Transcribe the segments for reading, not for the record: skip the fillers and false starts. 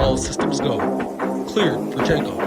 All systems go. Cleared for takeoff.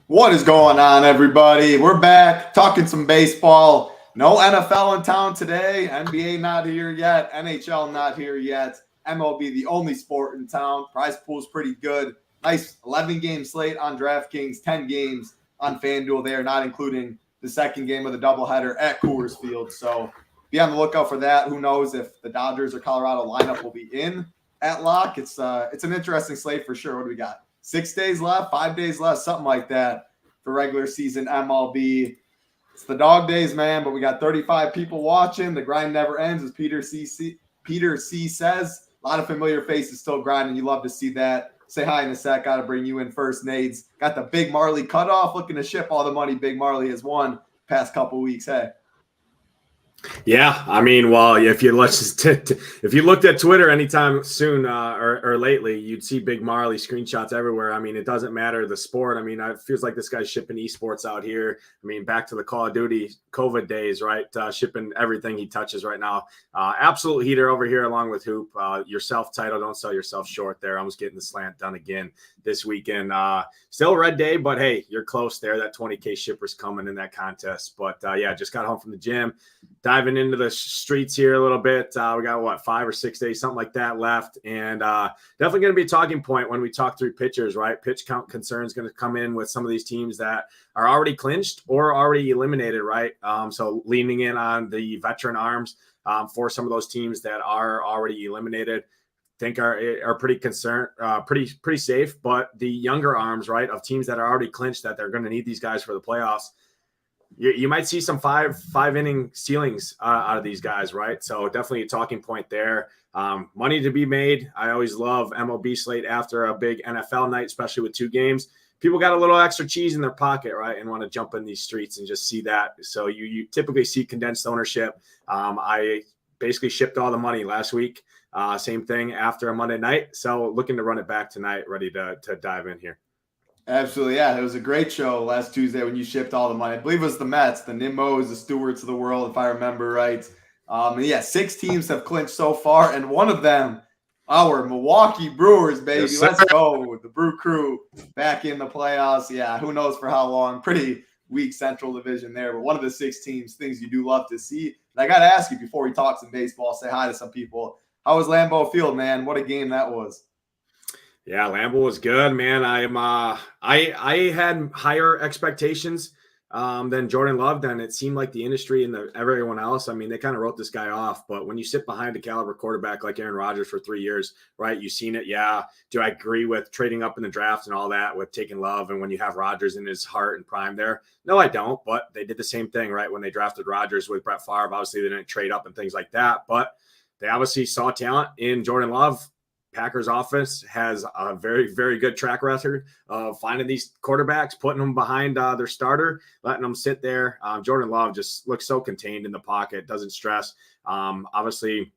What is going on, everybody? We're back talking some baseball. No NFL in town today. NBA not here yet. NHL not here yet. MLB the only sport in town. Prize pool's pretty good. Nice 11-game slate on DraftKings, 10 games on FanDuel there, not including the second game of the doubleheader at Coors Field. So be on the lookout for that. Who knows if the Dodgers or Colorado lineup will be in at lock. It's an interesting slate for sure. What do we got? 6 days left, 5 days left, something like that for regular season MLB. It's the dog days, man, but we got 35 people watching. The grind never ends, as Peter C says. A lot of familiar faces still grinding. You love to see that. Say hi in a sec. Got to bring you in first, Nades. Got the Big Marley cutoff, looking to ship all the money Big Marley has won past couple weeks. Hey. Yeah, I mean, well, if you looked at Twitter anytime soon or lately, you'd see Big Marley screenshots everywhere. I mean, it doesn't matter the sport. I mean, it feels like this guy's shipping esports out here. I mean, back to the Call of Duty COVID days, right? Shipping everything he touches right now. Absolute heater over here, along with Hoop. Your self-title, don't sell yourself short there. Almost getting the slant done again this weekend. Still a red day, but hey, you're close there. That 20K shipper's coming in that contest. But yeah, just got home from the gym. Diving into the streets here a little bit. We got, 5 or 6 days, something like that left. And definitely going to be a talking point when we talk through pitchers, right? Pitch count concerns going to come in with some of these teams that are already clinched or already eliminated, right? So leaning in on the veteran arms for some of those teams that are already eliminated. Think are pretty concerned, pretty safe. But the younger arms, right, of teams that are already clinched that they're going to need these guys for the playoffs. You might see some five inning ceilings out of these guys, right? So definitely a talking point there. Money to be made. I always love MLB slate after a big NFL night, especially with 2 games. People got a little extra cheese in their pocket, right, and want to jump in these streets and just see that. So you typically see condensed ownership. I basically shipped all the money last week. Same thing after a Monday night. So looking to run it back tonight, ready to dive in here. Absolutely, yeah. It was a great show last Tuesday when you shipped all the money. I believe it was the Mets, the Nimbos, the Stewarts of the world, if I remember right. And yeah, 6 teams have clinched so far, and one of them, our Milwaukee Brewers, baby. Yes, let's go. The Brew Crew back in the playoffs. Yeah, who knows for how long. Pretty weak Central Division there, but one of the 6 teams, things you do love to see. And I got to ask you before we talk some baseball, say hi to some people. How was Lambeau Field, man? What a game that was. Yeah, Lambeau was good, man. I had higher expectations than Jordan Love, and it seemed like the industry and everyone else. I mean, they kind of wrote this guy off. But when you sit behind a caliber quarterback like Aaron Rodgers for 3 years, right? You've seen it. Yeah. Do I agree with trading up in the draft and all that with taking Love? And when you have Rodgers in his heart and prime there, no, I don't. But they did the same thing, right? When they drafted Rodgers with Brett Favre, obviously they didn't trade up and things like that. But they obviously saw talent in Jordan Love. Packers offense has a very, very good track record of finding these quarterbacks, putting them behind their starter, letting them sit there. Jordan Love just looks so contained in the pocket, doesn't stress. Obviously,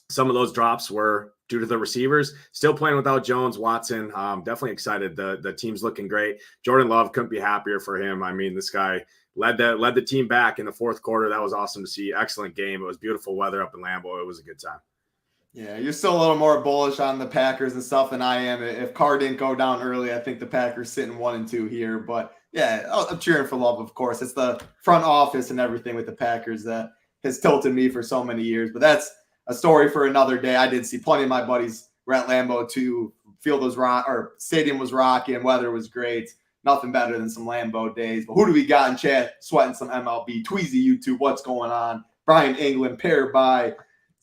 some of those drops were due to the receivers. Still playing without Jones, Watson. Definitely excited. The team's looking great. Jordan Love couldn't be happier for him. I mean, this guy led the team back in the fourth quarter. That was awesome to see. Excellent game. It was beautiful weather up in Lambeau. It was a good time. Yeah, you're still a little more bullish on the Packers and stuff than I am. If Carr didn't go down early, I think the Packers sitting 1-2 here. But yeah, I'm cheering for Love, of course. It's the front office and everything with the Packers that has tilted me for so many years. But that's a story for another day. I did see plenty of my buddies were at Lambeau too. Field was stadium was rocking, weather was great. Nothing better than some Lambeau days. But who do we got in chat sweating some MLB? Tweezy YouTube, what's going on? Brian England, paired by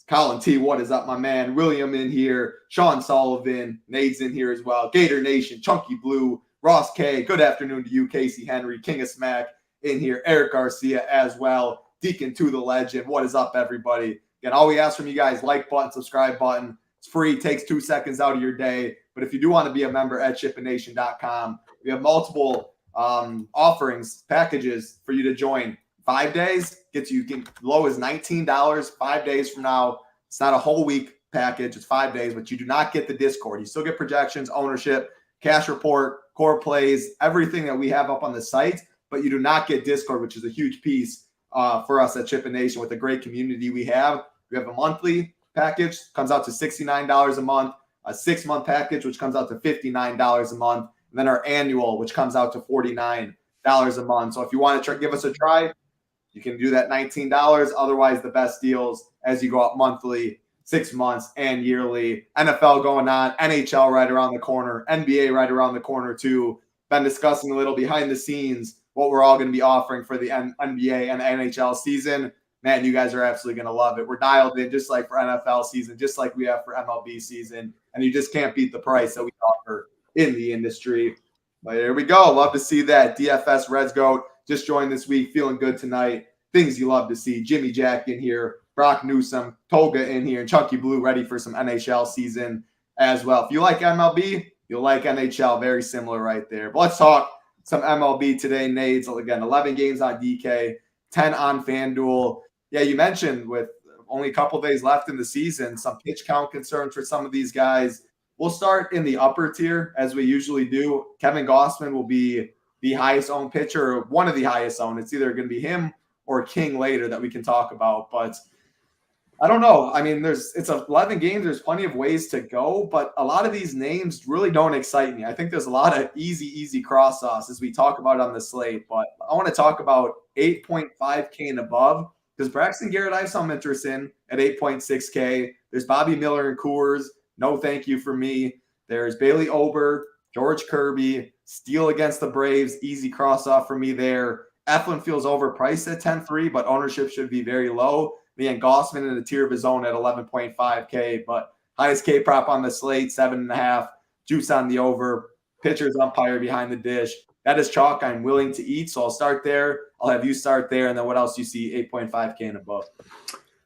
Colin T, what is up, my man? William in here. Sean Sullivan. Nade's in here as well. Gator Nation. Chunky Blue. Ross K. Good afternoon to you. Casey Henry. King of Smack in here. Eric Garcia as well. Deacon to the Legend. What is up, everybody? Again, all we ask from you guys, like button, subscribe button. It's free. Takes 2 seconds out of your day. But if you do want to be a member at SHIPITNation.com, we have multiple offerings, packages for you to join. 5 days gets you low as $19 5 days from now. It's not a whole week package. It's 5 days, but you do not get the Discord. You still get projections, ownership, cash report, core plays, everything that we have up on the site, but you do not get Discord, which is a huge piece for us at Chip Nation with the great community we have. We have a monthly package, comes out to $69 a month, a 6-month package, which comes out to $59 a month, and then our annual, which comes out to $49 a month. So if you want to give us a try, you can do that $19. Otherwise, the best deals as you go up monthly, 6 months, and yearly. NFL going on, NHL right around the corner, NBA right around the corner too. Been discussing a little behind the scenes what we're all going to be offering for the NBA and NHL season. Man, you guys are absolutely going to love it. We're dialed in just like for NFL season, just like we have for MLB season, and you just can't beat the price that we offer in the industry. But there we go. Love to see that. DFS Reds Goat just joined this week, feeling good tonight. Things you love to see. Jimmy Jack in here, Brock Newsom, Toga in here, and Chunky Blue ready for some NHL season as well. If you like MLB, you'll like NHL. Very similar right there. But let's talk some MLB today, Nades. Again, 11 games on DK, 10 on FanDuel. Yeah, you mentioned with only a couple days left in the season, some pitch count concerns for some of these guys. We'll start in the upper tier, as we usually do. Kevin Gausman will be the highest owned pitcher, or one of the highest owned. It's either going to be him or King later that we can talk about. But I don't know. I mean, it's 11 games. There's plenty of ways to go, but a lot of these names really don't excite me. I think there's a lot of easy cross-offs as we talk about on the slate, but I want to talk about 8.5K and above because Braxton Garrett, I have some interest in at 8.6K. There's Bobby Miller and Coors. No thank you for me. There's Bailey Ober, George Kirby, Steele against the Braves. Easy cross-off for me there. Eflin feels overpriced at 10.3, but ownership should be very low. And Gausman in a tier of his own at 11.5K, but highest K prop on the slate, 7.5, juice on the over, pitchers umpire behind the dish. That is chalk I'm willing to eat, so I'll start there. I'll have you start there, and then what else you see, 8.5K and above.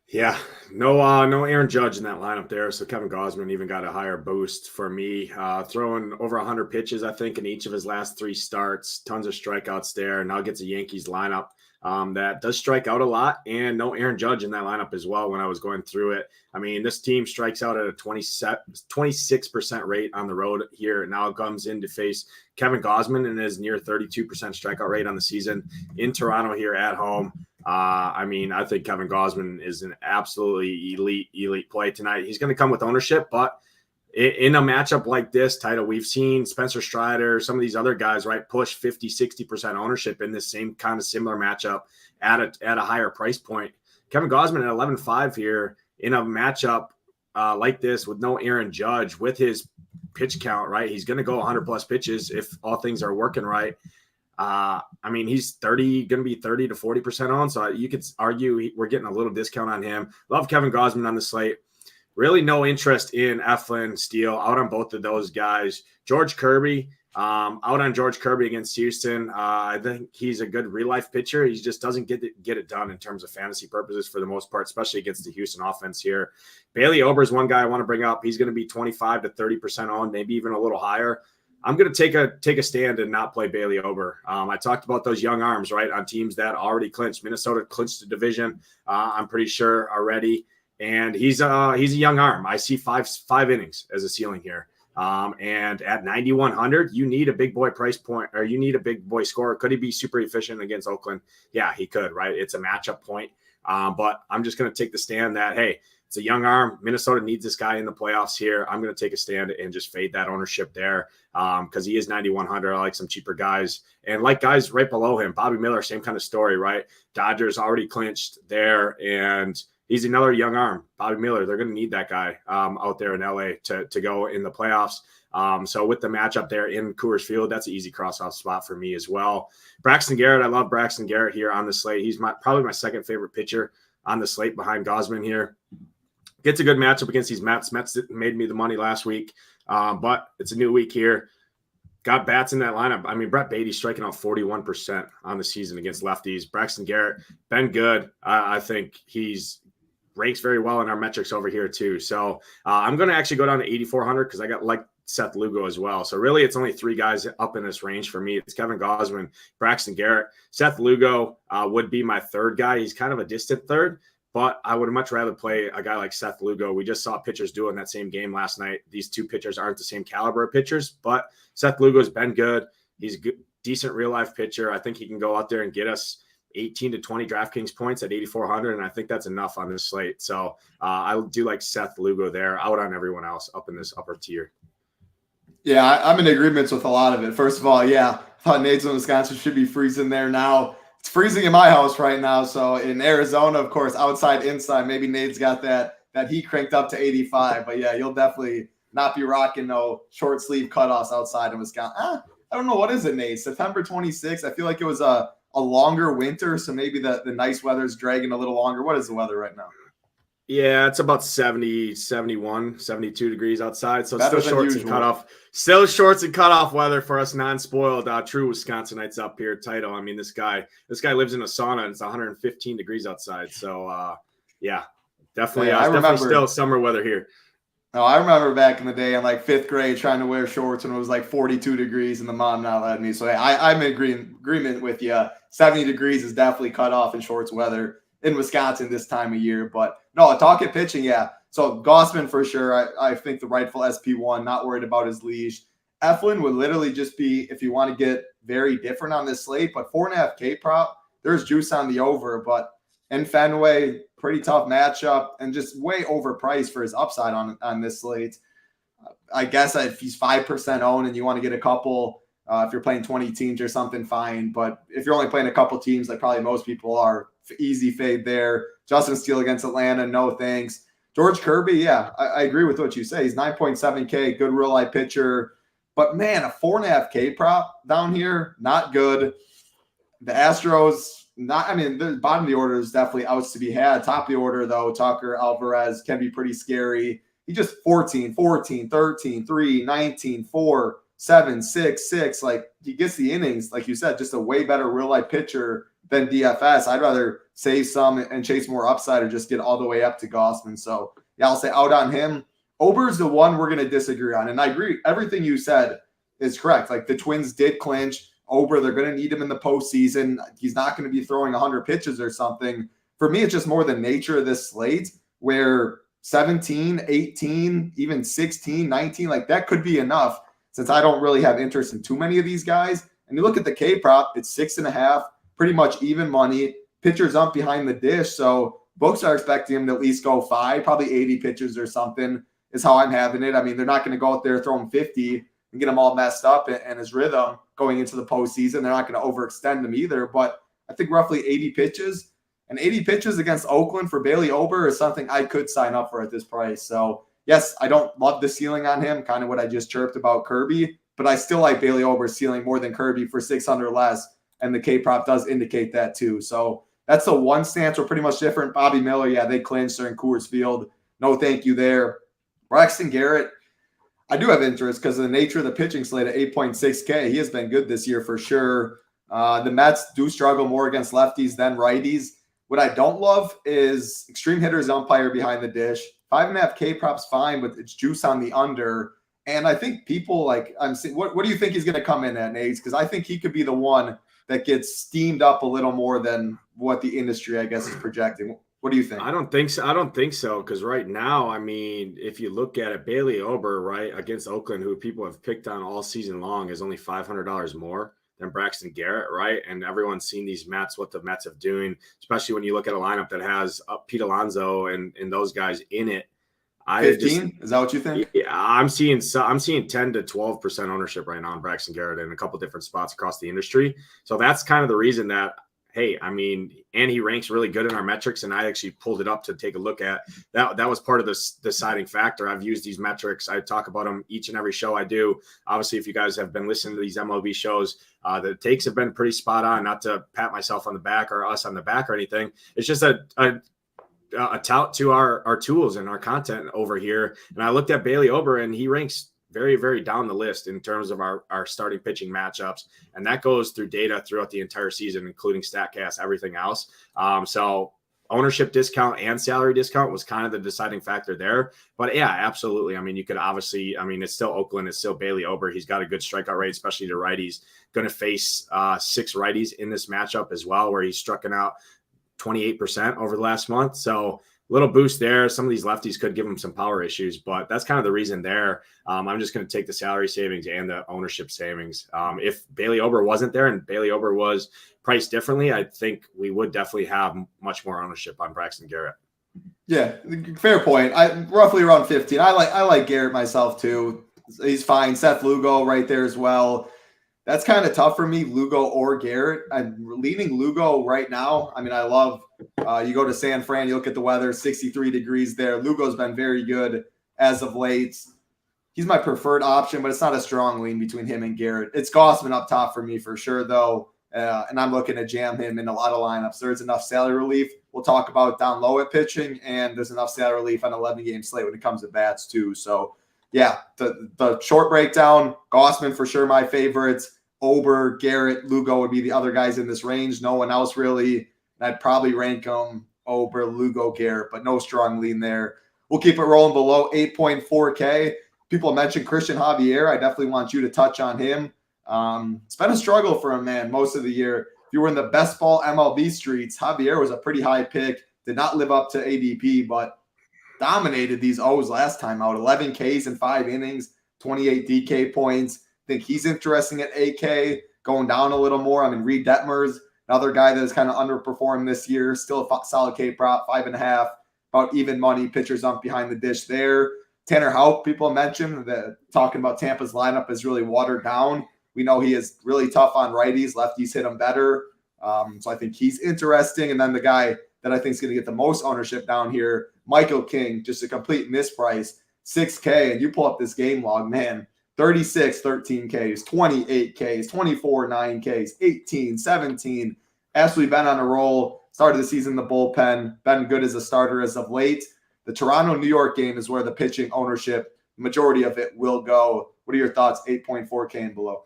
Yeah, no Aaron Judge in that lineup there, so Kevin Gausman even got a higher boost for me. Throwing over 100 pitches, I think, in each of his last 3 starts. Tons of strikeouts there. Now gets a Yankees lineup that does strike out a lot, and no Aaron Judge in that lineup as well when I was going through it. I mean, this team strikes out at a 26% rate on the road here. Now it comes in to face Kevin Gausman and his near 32% strikeout rate on the season in Toronto here at home. I mean, I think Kevin Gausman is an absolutely elite play tonight. He's going to come with ownership, but in a matchup like this, Title, we've seen Spencer Strider, some of these other guys, right, push 50, 60% ownership in this same kind of similar matchup at a higher price point. Kevin Gausman at 11.5 here in a matchup like this with no Aaron Judge, with his pitch count, right? He's going to go 100+ pitches if all things are working right. I mean, he's going to be 30 to 40% on. So you could argue we're getting a little discount on him. Love Kevin Gausman on the slate. Really no interest in Eflin, Steele, out on both of those guys. George Kirby, out on George Kirby against Houston. I think he's a good real-life pitcher. He just doesn't get it done in terms of fantasy purposes for the most part, especially against the Houston offense here. Bailey Ober is one guy I want to bring up. He's going to be 25 to 30% on, maybe even a little higher. I'm going to take a stand and not play Bailey Ober. I talked about those young arms, right, on teams that already clinched. Minnesota clinched the division, I'm pretty sure, already. And he's a young arm. I see five innings as a ceiling here. And at 9,100, you need a big boy price point, or you need a big boy scorer. Could he be super efficient against Oakland? Yeah, he could, right? It's a matchup point. But I'm just going to take the stand that, hey, it's a young arm. Minnesota needs this guy in the playoffs here. I'm going to take a stand and just fade that ownership there because he is 9,100. I like some cheaper guys. And like guys right below him, Bobby Miller, same kind of story, right? Dodgers already clinched there, and he's another young arm. Bobby Miller, they're going to need that guy out there in LA to go in the playoffs. So with the matchup there in Coors Field, that's an easy cross-off spot for me as well. Braxton Garrett, I love Braxton Garrett here on the slate. He's probably my second favorite pitcher on the slate behind Gausman here. Gets a good matchup against these Mets. Mets made me the money last week, but it's a new week here. Got bats in that lineup. I mean, Brett Beatty's striking out 41% on the season against lefties. Braxton Garrett, been good. I think he's ranks very well in our metrics over here too. So I'm going to actually go down to 8,400 because I got like Seth Lugo as well. So really, it's only 3 guys up in this range for me. It's Kevin Gausman, Braxton Garrett. Seth Lugo would be my third guy. He's kind of a distant third, but I would much rather play a guy like Seth Lugo. We just saw pitchers do it in that same game last night. These 2 pitchers aren't the same caliber of pitchers, but Seth Lugo's been good. He's a good, decent real-life pitcher. I think he can go out there and get us 18 to 20 DraftKings points at 8,400, and I think that's enough on this slate. So I do like Seth Lugo there, out on everyone else up in this upper tier. Yeah, I'm in agreement with a lot of it. First of all, yeah, I thought Nadesify, Wisconsin should be freezing there now. It's freezing in my house right now. So in Arizona, of course, outside, inside, maybe Nade's got that heat cranked up to 85. But yeah, you'll definitely not be rocking no short sleeve cutoffs outside in Wisconsin. I don't know. What is it, Nate? September 26th. I feel like it was a longer winter. So maybe the nice weather is dragging a little longer. What is the weather right now? Yeah, it's about 70, 71, 72 degrees outside. So it's Better still shorts usual. and cutoff. Still shorts and cutoff weather for us non-spoiled, true Wisconsinites up here. Title. I mean, this guy lives in a sauna and it's 115 degrees outside. So yeah, definitely. Yeah, definitely still summer weather here. No, I remember back in the day in like 5th grade trying to wear shorts when it was like 42 degrees and the mom not letting me. So hey, I'm in agreement with you. 70 degrees is definitely cut off in shorts weather in Wisconsin this time of year. But no, talk at pitching, yeah. So Gausman for sure. I think the rightful SP1, not worried about his leash. Eflin would literally just be, if you want to get very different on this slate, but 4.5K prop, there's juice on the over. But in Fenway, pretty tough matchup and just way overpriced for his upside on this slate. I guess if he's 5% owned and you want to get a couple, if you're playing 20 teams or something, fine. But if you're only playing a couple teams, like probably most people are, easy fade there. Justin Steele against Atlanta, no thanks. George Kirby, yeah, I agree with what you say. He's 9.7K, good real life pitcher. But man, a 4.5K prop down here, not good. The Astros, the bottom of the order is definitely outs to be had. Top of the order, though, Tucker, Alvarez can be pretty scary. He just 14, 13, 3, 19, 4, 7, 6, 6. Like, he gets the innings, like you said, just a way better real life pitcher than DFS. I'd rather save some and chase more upside or just get all the way up to Gausman. So, yeah, I'll say out on him. Ober's the one we're going to disagree on. And I agree. Everything you said is correct. Like, the Twins did clinch. Ober, they're going to need him in the postseason. He's not going to be throwing 100 pitches or something. For me, it's just more the nature of this slate where 17, 18, even 16, 19, like that could be enough since I don't really have interest in too many of these guys. And you look at the K prop, it's 6.5, pretty much even money. Pitchers up behind the dish. So books are expecting him to at least go 5, probably 80 pitches or something is how I'm having it. I mean, they're not going to go out there throwing 50 and get him all messed up and his rhythm going into the postseason. They're not going to overextend him either. But I think roughly 80 pitches. And 80 pitches against Oakland for Bailey Ober is something I could sign up for at this price. So, yes, I don't love the ceiling on him, kind of what I just chirped about Kirby. But I still like Bailey Ober's ceiling more than Kirby for 600 less. And the K-prop does indicate that too. So that's the one stance. We're pretty much different. Bobby Miller, yeah, they clinched. They're in Coors Field. No thank you there. Braxton Garrett, I do have interest because of the nature of the pitching slate at 8.6K. He has been good this year for sure. The Mets do struggle more against lefties than righties. What I don't love is extreme hitters umpire behind the dish. 5.5K props fine, but it's juice on the under. And I think people like I'm saying, what do you think he's going to come in at, Nate? Because I think he could be the one that gets steamed up a little more than what the industry, I guess, is projecting. What do you think? I don't think so. Because right now, I mean, if you look at it, Bailey Ober, right, against Oakland, who people have picked on all season long, is only $500 more than Braxton Garrett, right? And everyone's seen these Mets, what the Mets have doing, especially when you look at a lineup that has Pete Alonso and those guys in it. 15? Is that what you think? Yeah, I'm seeing 10 to 12% ownership right now on Braxton Garrett in a couple different spots across the industry. So that's kind of the reason that, hey, I mean, and he ranks really good in our metrics, and I actually pulled it up to take a look at. That was part of the deciding factor. I've used these metrics. I talk about them each and every show I do. Obviously, if you guys have been listening to these MLB shows, the takes have been pretty spot on, not to pat myself on the back or us on the back or anything. It's just a tout to our tools and our content over here. And I looked at Bailey Ober, and he ranks very, very down the list in terms of our starting pitching matchups. And that goes through data throughout the entire season, including StatCast, everything else. So ownership discount and salary discount was kind of the deciding factor there. But yeah, absolutely. I mean, you could obviously, I mean, it's still Oakland, it's still Bailey Ober. He's got a good strikeout rate, especially to righties. Going to face 6 righties in this matchup as well, where he's striking out 28% over the last month. So little boost there. Some of these lefties could give him some power issues, but that's kind of the reason there. I'm just going to take the salary savings and the ownership savings. If Bailey Ober wasn't there and Bailey Ober was priced differently, I think we would definitely have much more ownership on Braxton Garrett. Yeah, fair point. I roughly around 15. I like Garrett myself too. He's fine. Seth Lugo right there as well. That's kind of tough for me, Lugo or Garrett. I'm leaning Lugo right now. I mean, I love you go to San Fran, you look at the weather, 63 degrees there. Lugo's been very good as of late. He's my preferred option, but it's not a strong lean between him and Garrett. It's Gausman up top for me for sure, though, and I'm looking to jam him in a lot of lineups. There's enough salary relief. We'll talk about down low at pitching, and there's enough salary relief on 11-game slate when it comes to bats too. So, yeah, the short breakdown, Gausman for sure my favorites. Ober, Garrett, Lugo would be the other guys in this range. No one else really. I'd probably rank them Ober, Lugo, Garrett, but no strong lean there. We'll keep it rolling below 8.4K. People mentioned Christian Javier. I definitely want you to touch on him. It's been a struggle for him, man, most of the year. If you were in the best ball MLB streets, Javier was a pretty high pick. Did not live up to ADP, but dominated these O's last time out. 11 Ks in 5 innings, 28 DK points. Think he's interesting at 8K, going down a little more. I mean, Reed Detmers, another guy that has kind of underperformed this year, still a solid K prop, 5.5, about even money. Pitchers up behind the dish there. Tanner Houck, people mentioned that talking about Tampa's lineup is really watered down. We know he is really tough on righties. Lefties hit him better. So I think he's interesting. And then the guy that I think is going to get the most ownership down here, Michael King, just a complete misprice, 6K. And you pull up this game log, man. 36, 13 Ks, 28 Ks, 24, 9 Ks, 18, 17. Absolutely been on a roll. Started the season in the bullpen. Been good as a starter as of late. The Toronto-New York game is where the pitching ownership, majority of it will go. What are your thoughts, 8.4K and below?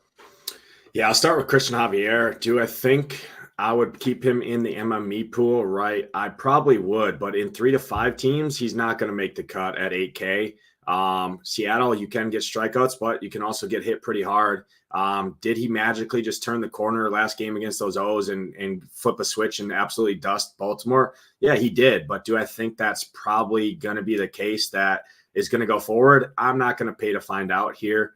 Yeah, I'll start with Christian Javier. Do I think I would keep him in the MME pool? Right. I probably would, but in 3 to 5 teams, he's not going to make the cut at 8K. Seattle, you can get strikeouts, but you can also get hit pretty hard. Did he magically just turn the corner last game against those O's and flip a switch and absolutely dust Baltimore? Yeah, he did. But do I think that's probably going to be the case that is going to go forward? I'm not going to pay to find out here.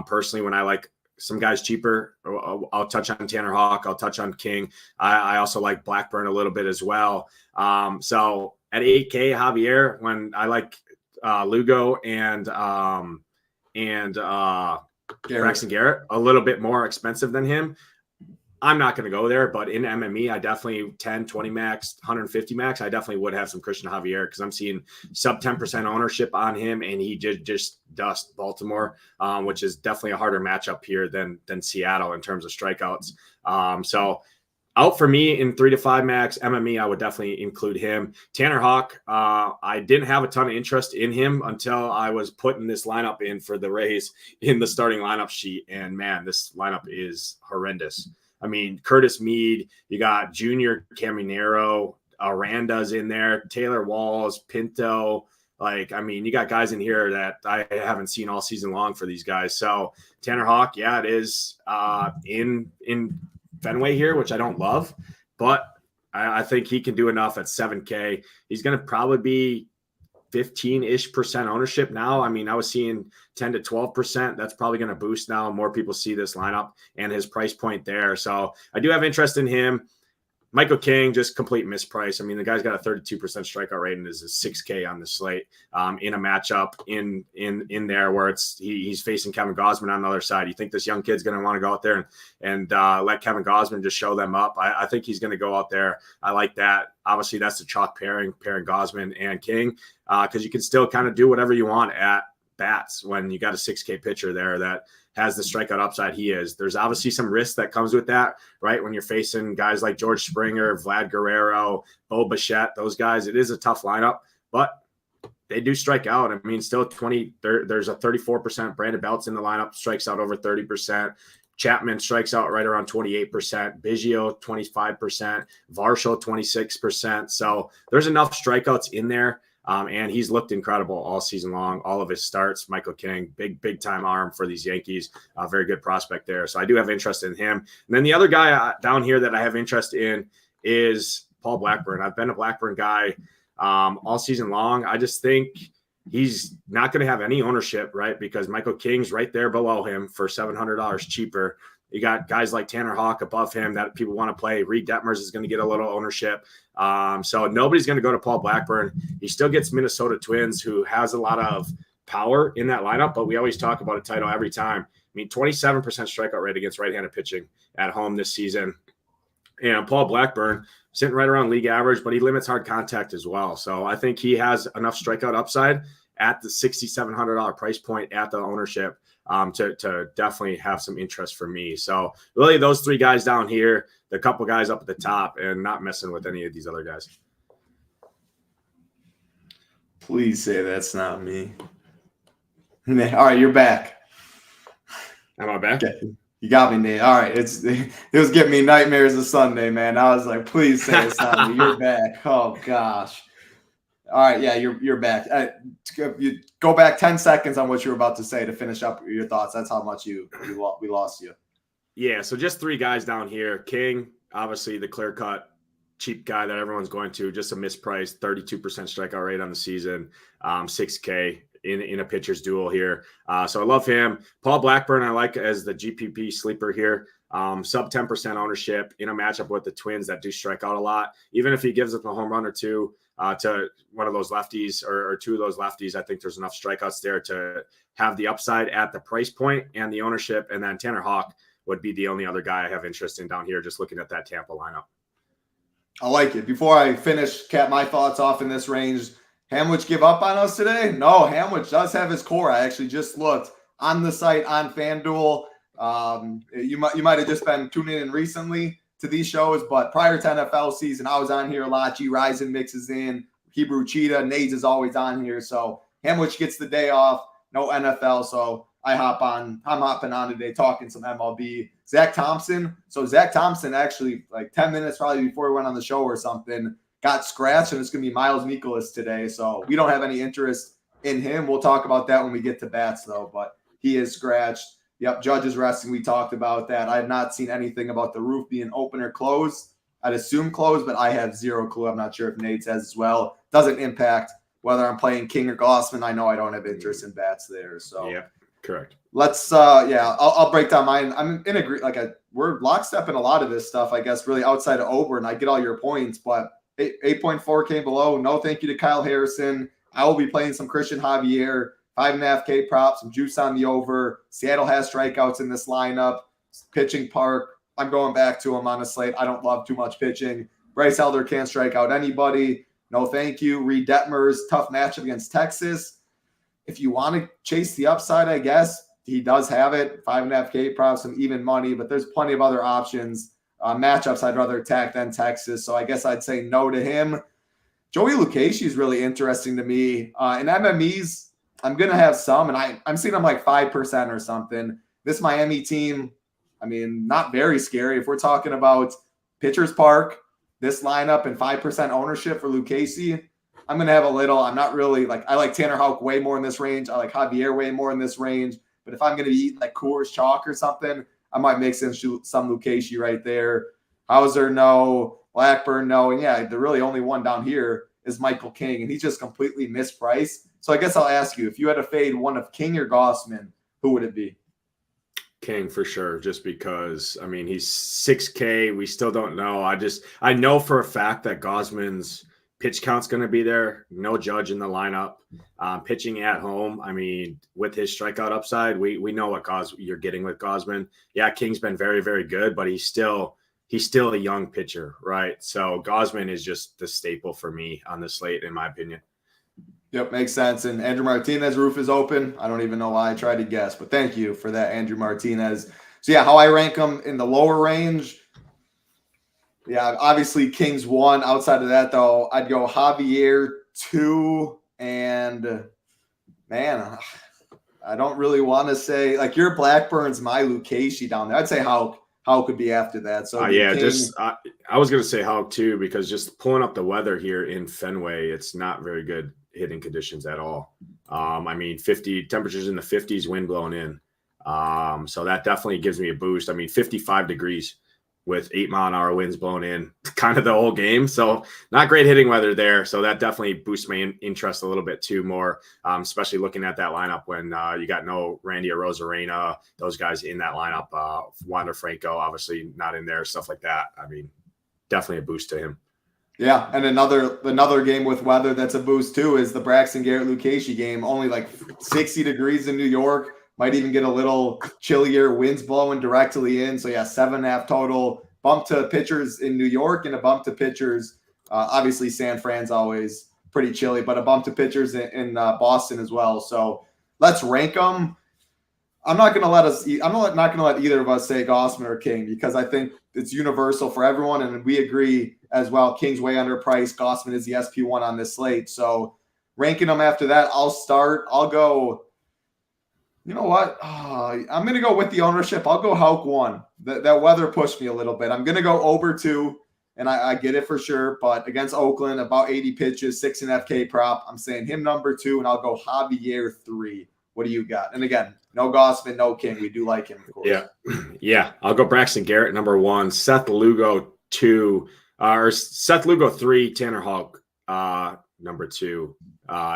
Personally, when I like some guys cheaper, I'll touch on Tanner Houck. I'll touch on King. I also like Blackburn a little bit as well. So at 8K, Javier, when I like Lugo and Braxton Garrett a little bit more expensive than him, I'm not going to go there. But in MME, I definitely 10, 20 max, 150 max. I definitely would have some Christian Javier because I'm seeing sub 10% ownership on him, and he did just dust Baltimore, which is definitely a harder matchup here than Seattle in terms of strikeouts. So out for me in 3 to 5 max MME, I would definitely include him. Tanner Houck, I didn't have a ton of interest in him until I was putting this lineup in for the Rays in the starting lineup sheet. And man, this lineup is horrendous. I mean, Curtis Mead, you got Junior Caminero, Aranda's in there, Taylor Walls, Pinto. Like, I mean, you got guys in here that I haven't seen all season long for these guys. So Tanner Houck, yeah, it is in Fenway here, which I don't love, but I think he can do enough at 7K. He's going to probably be 15-ish% ownership now. I mean, I was seeing 10 to 12%. That's probably going to boost now. More people see this lineup and his price point there. So I do have interest in him. Michael King, just complete misprice. I mean, the guy's got a 32% strikeout rate and is a 6K on the slate in a matchup in there where he's facing Kevin Gausman on the other side. You think this young kid's going to want to go out there and let Kevin Gausman just show them up? I think he's going to go out there. I like that. Obviously, that's the chalk pairing Gausman and King because you can still kind of do whatever you want at bats when you got a 6K pitcher there that has the strikeout upside he is. There's obviously some risk that comes with that, right? When you're facing guys like George Springer, Vlad Guerrero, Bo Bichette, those guys, it is a tough lineup, but they do strike out. I mean, still there's a 34% Brandon Belts in the lineup, strikes out over 30%. Chapman strikes out right around 28%, Biggio 25%, Varsho 26%. So there's enough strikeouts in there. And he's looked incredible all season long, all of his starts. Michael King, big time arm for these Yankees. Very good prospect there. So I do have interest in him. And then the other guy down here that I have interest in is Paul Blackburn. I've been a Blackburn guy all season long. I just think he's not going to have any ownership, right? Because Michael King's right there below him for $700 cheaper. You got guys like Tanner Houck above him that people want to play. Reed Detmers is going to get a little ownership. So nobody's going to go to Paul Blackburn. He still gets Minnesota Twins, who has a lot of power in that lineup, but we always talk about a title every time. I mean, 27% strikeout rate against right-handed pitching at home this season. And Paul Blackburn sitting right around league average, but he limits hard contact as well. So I think he has enough strikeout upside at the $6,700 price point at the ownership to definitely have some interest for me. So really those three guys down here, the couple guys up at the top, and not messing with any of these other guys. Please say that's not me. All right, you're back. Am I back? Okay. You got me, Nate. All right. It was giving me nightmares of Sunday, man. I was like, please say it's not me. You're back. Oh gosh. All right, yeah, you're back. You go back 10 seconds on what you were about to say to finish up your thoughts. That's how much we lost you. Yeah, so just three guys down here. King, obviously the clear-cut cheap guy that everyone's going to, just a mispriced 32% strikeout rate on the season, $6K in a pitcher's duel here. So I love him. Paul Blackburn I like as the GPP sleeper here. Sub 10% ownership in a matchup with the Twins that do strike out a lot. Even if he gives up a home run or two to one of those lefties or two of those lefties, I think there's enough strikeouts there to have the upside at the price point and the ownership. And then Tanner Houck would be the only other guy I have interest in down here, just looking at that Tampa lineup. I like it. Before I finish, cap my thoughts off in this range, Hamwich give up on us today? No, Hamwich does have his core. I actually just looked on the site on FanDuel. You might have just been tuning in recently to these shows, but prior to NFL season, I was on here a lot. G Ryzen mixes in, Hebrew Cheetah, Nades is always on here. So Hamwich gets the day off, no NFL. So I'm hopping on today talking some MLB. Zach Thompson. So Zach Thompson actually, like 10 minutes probably before we went on the show or something, got scratched, and it's going to be Miles Nicholas today. So we don't have any interest in him. We'll talk about that when we get to bats, though. But he is scratched. Yep, Judge is resting. We talked about that. I have not seen anything about the roof being open or closed. I'd assume closed, but I have zero clue. I'm not sure if Nate says as well. Doesn't impact whether I'm playing King or Gossman. I know I don't have interest in bats there. So yeah, correct. Let's I'll break down mine. I'm in agree. We're lockstep in a lot of this stuff, I guess, really outside of Oberyn. I get all your points, but 8.4 came below. No thank you to Kyle Harrison. I will be playing some Christian Javier, 5.5K props, some juice on the over. Seattle has strikeouts in this lineup. Pitching park, I'm going back to him on a slate. I don't love too much pitching. Bryce Elder can't strike out anybody. No thank you. Reed Detmers, tough matchup against Texas. If you want to chase the upside, I guess, he does have it. 5.5K props, some even money, but there's plenty of other options. Matchups I'd rather attack than Texas, so I guess I'd say no to him. Joey Lucchesi is really interesting to me. In MMEs, I'm going to have some, and I'm seeing them like 5% or something. This Miami team, I mean, not very scary. If we're talking about Pitchers Park, this lineup, and 5% ownership for Lucchesi, I'm going to have a little. I'm not really I like Tanner Houck way more in this range. I like Javier way more in this range. But if I'm going to be eating like Coors Chalk or something, I might make some Lucchesi right there. Hauser, no. Blackburn, no. And yeah, the really only one down here is Michael King, and he's just completely mispriced. So I guess I'll ask you, if you had to fade one of King or Gossman, who would it be? King for sure, just because, I mean, he's 6K. We still don't know. I know for a fact that Gossman's pitch count's going to be there. No Judge in the lineup. Pitching at home, I mean, with his strikeout upside, we know what you're getting with Gossman. Yeah, King's been very, very good, but he's still a young pitcher, right? So Gossman is just the staple for me on the slate, in my opinion. Yep, makes sense. And Andrew Martinez roof is open. I don't even know why I tried to guess, but thank you for that, Andrew Martinez. So yeah, how I rank them in the lower range. Yeah, obviously King's 1. Outside of that, though, I'd go Javier 2, and man, I don't really want to say, like, your Blackburn's my Lucchesi down there. I'd say Houck could be after that. So yeah, I was going to say Houck too, because just pulling up the weather here in Fenway, it's not very good hitting conditions at all. I mean, 50 temperatures in the 50s, wind blowing in. So that definitely gives me a boost. I mean, 55 degrees with 8-mile-an-hour winds blowing in kind of the whole game. So not great hitting weather there. So that definitely boosts my interest a little bit too more, especially looking at that lineup when you got no Randy Arozarena, those guys in that lineup. Wander Franco, obviously not in there, stuff like that. I mean, definitely a boost to him. Yeah, and another game with weather that's a boost too is the Braxton Garrett Lucchesi game. Only like 60 degrees in New York. Might even get a little chillier, winds blowing directly in. So, yeah, 7.5 total. Bump to pitchers in New York and a bump to pitchers. Obviously, San Fran's always pretty chilly, but a bump to pitchers in Boston as well. So, let's rank them. I'm not not going to let either of us say Gausman or King because I think it's universal for everyone, and we agree as well. King's way underpriced. Gausman is the SP1 on this slate. So, ranking them after that, I'll start. I'll go. You know what? I'm going to go with the ownership. I'll go Houck 1. That weather pushed me a little bit. I'm going to go over 2, and I get it for sure. But against Oakland, about 80 pitches, 6.5K prop. I'm saying him number 2, and I'll go Javier 3. What do you got? And again, no Gausman, no King. We do like him, of course. Yeah. I'll go Braxton Garrett number 1, Seth Lugo 2, or Seth Lugo 3, Tanner Houck number 2.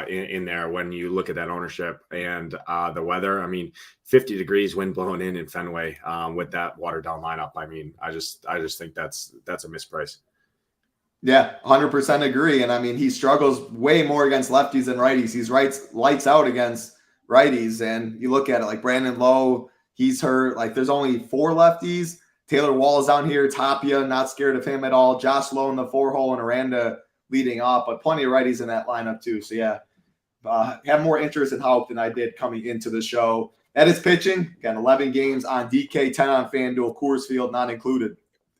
In there when you look at that ownership and the weather. I mean, 50 degrees, wind blowing in Fenway with that watered down lineup. I mean, I just think that's a misprice. Yeah, 100% agree. And I mean, he struggles way more against lefties than righties. He's lights out against righties. And you look at it like Brandon Lowe, he's hurt. Like there's only 4 lefties. Taylor Wall's down here. Tapia, not scared of him at all. Josh Lowe in the 4-hole and Aranda leading off, but plenty of righties in that lineup too. So yeah, have more interest in Houck than I did coming into the show. That is pitching. Got 11 games on DK, 10 on FanDuel, Coors Field not included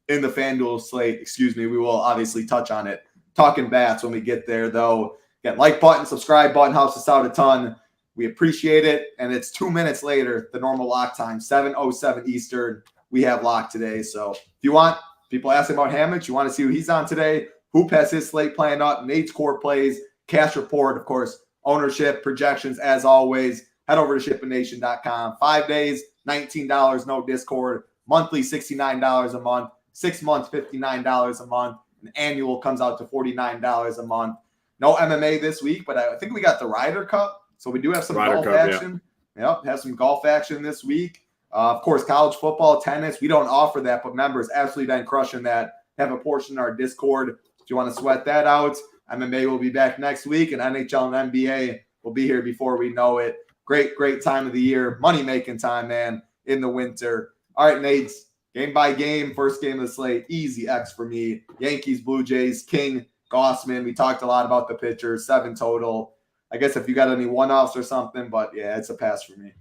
in the FanDuel slate. Excuse me. We will obviously touch on it. Talking bats when we get there though. Again, like button, subscribe button helps us out a ton. We appreciate it. And it's 2 minutes later, the normal lock time, 7:07 Eastern. We have lock today. So if you want, people asking about Hammock, you want to see who he's on today, Hoop has his slate playing up, Nate's core plays, cash report, of course, ownership, projections, as always. Head over to SHIPITNation.com. 5 days, $19, no Discord. Monthly, $69 a month. 6 months, $59 a month. An annual comes out to $49 a month. No MMA this week, but I think we got the Ryder Cup. So we do have some golf action. Yeah. Yep, have some golf action this week. Of course, college football, tennis. We don't offer that, but members absolutely been crushing that. Have a portion in our Discord. If you want to sweat that out, MMA will be back next week, and NHL and NBA will be here before we know it. Great time of the year. Money-making time, man, in the winter. All right, Nate's game by game, first game of the slate. Easy X for me. Yankees, Blue Jays, King, Gausman. We talked a lot about the pitchers, 7 total. I guess if you got any one-offs or something, but, yeah, it's a pass for me.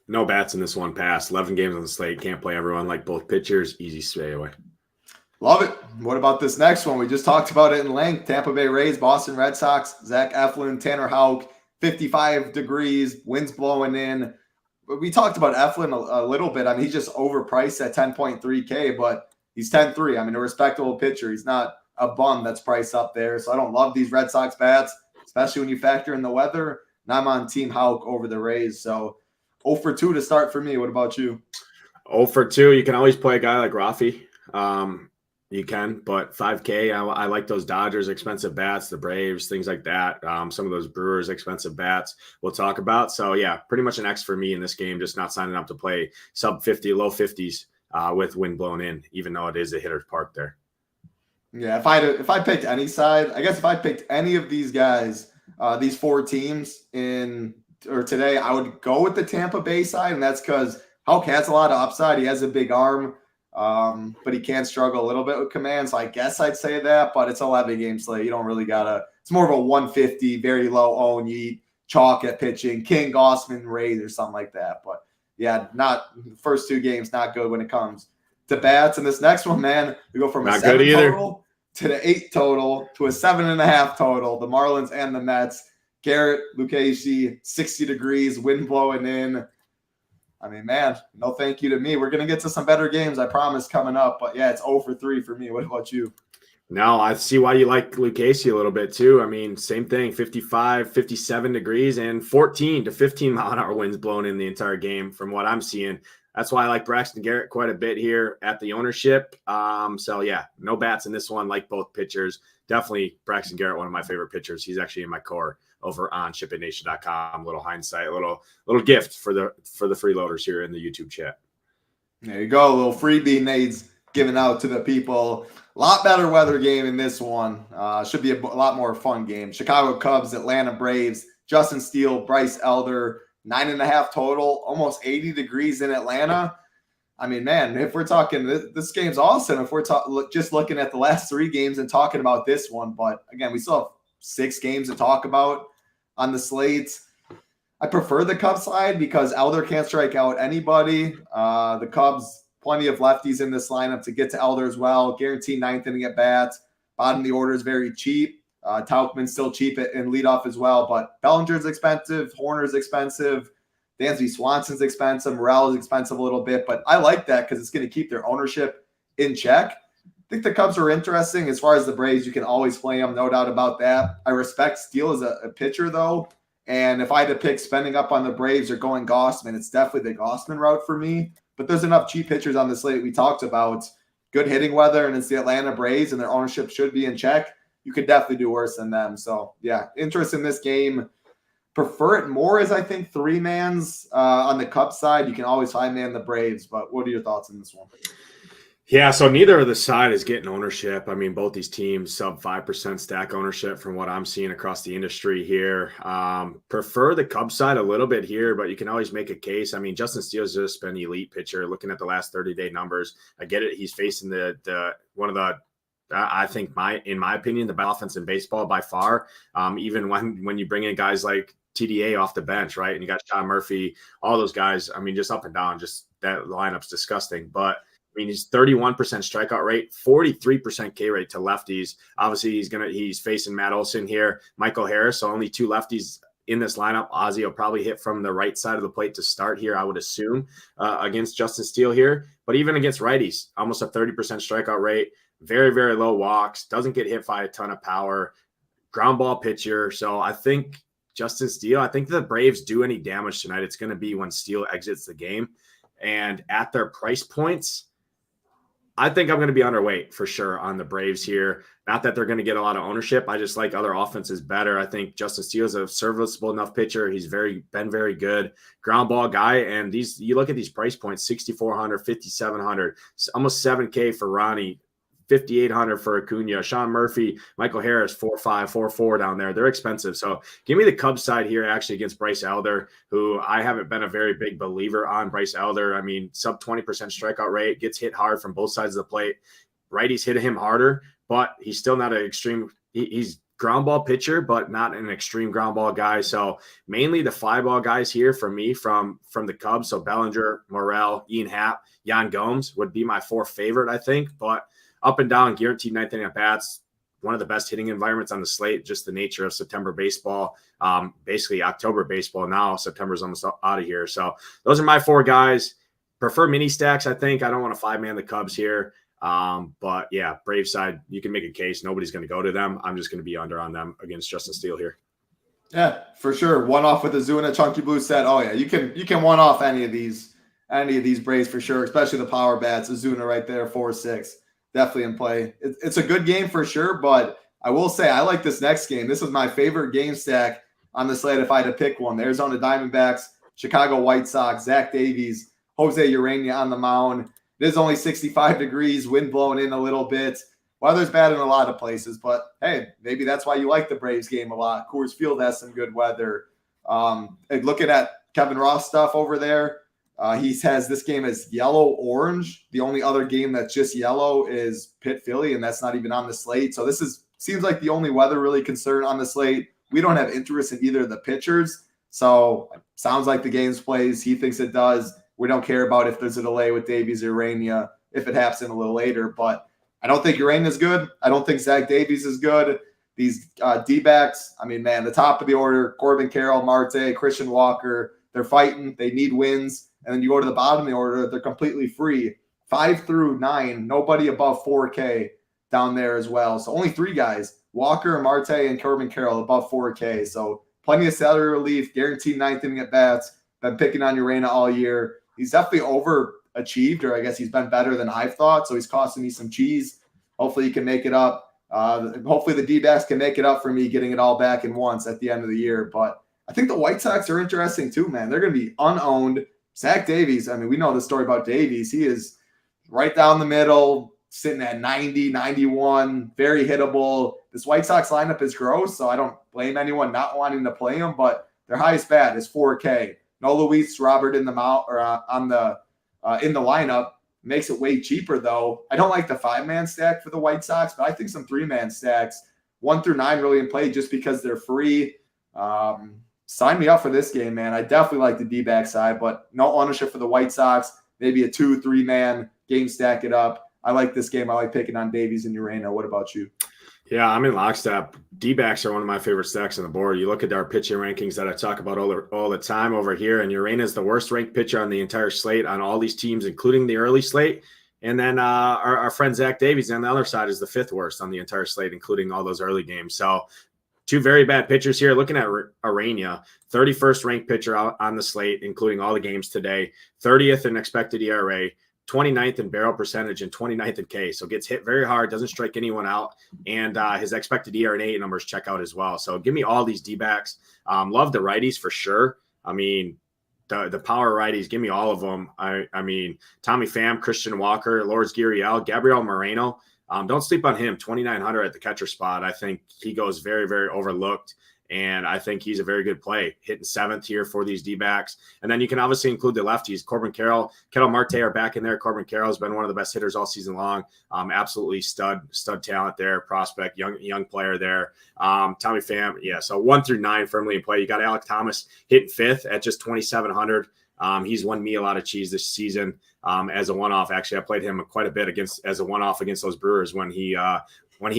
No bats in this one, pass. 11 games on the slate. Can't play everyone like both pitchers. Easy stay away. Love it. What about this next one? We just talked about it in length. Tampa Bay Rays, Boston Red Sox, Zach Eflin, Tanner Houck, 55 degrees, winds blowing in. We talked about Eflin a little bit. I mean, he's just overpriced at 10.3K, but he's 10.3. I mean, a respectable pitcher. He's not a bum that's priced up there. So I don't love these Red Sox bats, especially when you factor in the weather. And I'm on Team Houck over the Rays. So 0 for 2 to start for me. What about you? 0 for 2. You can always play a guy like Rafi. You can, but 5K, I like those Dodgers, expensive bats, the Braves, things like that. Some of those Brewers, expensive bats we'll talk about. So, yeah, pretty much an X for me in this game, just not signing up to play sub 50, low 50s with wind blown in, even though it is a hitter's park there. Yeah, if I picked any side, I guess if I picked any of these guys, these 4 teams today, I would go with the Tampa Bay side, and that's because Houck has a lot of upside. He has a big arm. But he can struggle a little bit with command, so I guess I'd say that, but it's 11 game slate. You don't really gotta, it's more of a 150, very low own, you eat chalk at pitching, King, Gausman, Rays, or something like that. But yeah, not the first 2 games, not good when it comes to bats. And this next one, man, we go from a 7 total to the 8 total to a 7.5 total, the Marlins and the Mets. Garrett, Lucchesi, 60 degrees, wind blowing in. I mean, man, no thank you to me. We're going to get to some better games, I promise, coming up. But yeah, it's 0 for 3 for me. What about you? No, I see why you like Lucchesi a little bit too. I mean, same thing, 55, 57 degrees and 14 to 15 mile an hour winds blowing in the entire game from what I'm seeing. That's why I like Braxton Garrett quite a bit here at the ownership. So yeah, no bats in this one, like both pitchers. Definitely Braxton Garrett, one of my favorite pitchers. He's actually in my core over on SHIPITNation.com. Little hindsight, little gift for the freeloaders here in the YouTube chat. There you go, a little freebie Nade's giving out to the people. A lot better weather game in this one. Should be a lot more fun game. Chicago Cubs, Atlanta Braves, Justin Steele, Bryce Elder, 9.5 total, almost 80 degrees in Atlanta. I mean, man, if we're talking, this game's awesome. If we're just looking at the last 3 games and talking about this one, but again, we still have 6 games to talk about on the slate. I prefer the Cubs side because Elder can't strike out anybody. The Cubs, plenty of lefties in this lineup to get to Elder as well. Guaranteed 9th inning at bat. Bottom of the order is very cheap. Tauchman's still cheap in leadoff as well, but Bellinger's expensive. Horner's expensive. Dansby Swanson's expensive. Morel is expensive a little bit, but I like that because it's going to keep their ownership in check. I think the Cubs are interesting. As far as the Braves, you can always play them, no doubt about that. I respect Steele as a pitcher, though. And if I had to pick spending up on the Braves or going Gausman, it's definitely the Gausman route for me. But there's enough cheap pitchers on the slate we talked about. Good hitting weather, and it's the Atlanta Braves, and their ownership should be in check. You could definitely do worse than them. So, yeah, interest in this game. Prefer it more as, I think, 3-mans on the Cubs side. You can always 5-man the Braves. But what are your thoughts on this one? Yeah, so neither of the side is getting ownership. I mean, both these teams sub 5% stack ownership from what I'm seeing across the industry here. Prefer the Cubs side a little bit here, but you can always make a case. I mean, Justin Steele's just been an elite pitcher. Looking at the last 30-day numbers, I get it. He's facing the one of the I think in my opinion, the best offense in baseball by far. Even when you bring in guys like TDA off the bench, right? And you got Sean Murphy, all those guys. I mean, just up and down, just that lineup's disgusting. But I mean, he's 31% strikeout rate, 43% K rate to lefties. Obviously, he's facing Matt Olson here, Michael Harris. So only 2 lefties in this lineup. Ozzie will probably hit from the right side of the plate to start here, I would assume, against Justin Steele here. But even against righties, almost a 30% strikeout rate, very, very low walks, doesn't get hit by a ton of power, ground ball pitcher. So I think Justin Steele, I think the Braves do any damage tonight, it's going to be when Steele exits the game. And at their price points, I think I'm going to be underweight for sure on the Braves here. Not that they're going to get a lot of ownership. I just like other offenses better. I think Justin Steele is a serviceable enough pitcher. He's been very good ground ball guy. And you look at these price points, 6,400, 5,700, almost 7K for Ronnie, 5,800 for Acuna, Sean Murphy, Michael Harris, 4.5, 4.4 down there. They're expensive. So give me the Cubs side here actually against Bryce Elder, who I haven't been a very big believer on. Bryce Elder, I mean, sub 20% strikeout rate, gets hit hard from both sides of the plate. Righties hit him harder, but he's still not an extreme. He's ground ball pitcher, but not an extreme ground ball guy. So mainly the fly ball guys here for me from the Cubs. So Bellinger, Morel, Ian Happ, Yan Gomes would be my 4 favorite, I think. But up and down, guaranteed 9th inning at bats, one of the best hitting environments on the slate, just the nature of September baseball, basically October baseball now. September's almost out of here. So those are my 4 guys. Prefer mini stacks, I think. I don't want to 5-man the Cubs here. But yeah, Brave side, you can make a case. Nobody's going to go to them. I'm just going to be under on them against Justin Steele here. Yeah, for sure. One off with a Zoo and a Chunky Blue set. Oh yeah, you can one off any of these Braves for sure, especially the power bats. Azuna right there, 4-6. Definitely in play. It's a good game for sure, but I will say I like this next game. This was my favorite game stack on the slate if I had to pick one. The Arizona Diamondbacks, Chicago White Sox, Zach Davies, Jose Urania on the mound. It is only 65 degrees, wind blowing in a little bit. Weather's bad in a lot of places, but hey, maybe that's why you like the Braves game a lot. Coors Field has some good weather. Looking at Kevin Ross stuff over there, he has this game as yellow-orange. The only other game that's just yellow is Pitt-Philly, and that's not even on the slate. So this seems like the only weather really concern on the slate. We don't have interest in either of the pitchers. So sounds like the game's plays. He thinks it does. We don't care about if there's a delay with Davies or Urania, if it happens a little later. But I don't think Urania is good. I don't think Zach Davies is good. These D-backs, I mean, man, the top of the order, Corbin Carroll, Marte, Christian Walker, they're fighting. They need wins. And then you go to the bottom of the order, they're completely free. 5 through 9, nobody above 4K down there as well. So only 3 guys, Walker, Marte, and Corbin Carroll above 4K. So plenty of salary relief, guaranteed 9th inning at bats. Been picking on Urena all year. He's definitely overachieved, or I guess he's been better than I've thought. So he's costing me some cheese. Hopefully he can make it up. Hopefully the D-backs can make it up for me getting it all back in once at the end of the year. But I think the White Sox are interesting too, man. They're going to be unowned. Zach Davies, I mean, we know the story about Davies. He is right down the middle, sitting at 90, 91, very hittable. This White Sox lineup is gross, so I don't blame anyone not wanting to play him, but their highest bat is 4K. No Luis Robert in the mount or in the lineup. Makes it way cheaper, though. I don't like the 5-man stack for the White Sox, but I think some 3-man stacks, 1 through 9, really in play just because they're free. Sign me up for this game, man. I definitely like the D-back side, but no ownership for the White Sox. Maybe a 2-3-man game, stack it up. I like this game. I like picking on Davies and Urena. What about you? Yeah, I'm in lockstep. D-backs are one of my favorite stacks on the board. You look at our pitching rankings that I talk about all the time over here, and Urena is the worst ranked pitcher on the entire slate on all these teams, including the early slate. And then our friend Zach Davies on the other side is the 5th worst on the entire slate, including all those early games. So 2 very bad pitchers here. Looking at Urena, 31st ranked pitcher out on the slate, including all the games today, 30th in expected ERA, 29th in barrel percentage, and 29th in K. So gets hit very hard, doesn't strike anyone out, and his expected ERA numbers check out as well. So give me all these D-backs. Love the righties for sure. I mean, the power righties, give me all of them. I mean, Tommy Pham, Christian Walker, Lourdes Gurriel, Gabriel Moreno. Don't sleep on him, 2,900 at the catcher spot. I think he goes very, very overlooked. And I think he's a very good play, hitting 7th here for these D-backs. And then you can obviously include the lefties. Corbin Carroll, Ketel Marte are back in there. Corbin Carroll has been one of the best hitters all season long. Absolutely stud talent there, prospect, young player there. Tommy Pham, yeah. So 1 through 9 firmly in play. You got Alec Thomas hitting 5th at just 2,700. He's won me a lot of cheese this season as a one-off. Actually, I played him quite a bit as a one-off against those Brewers when he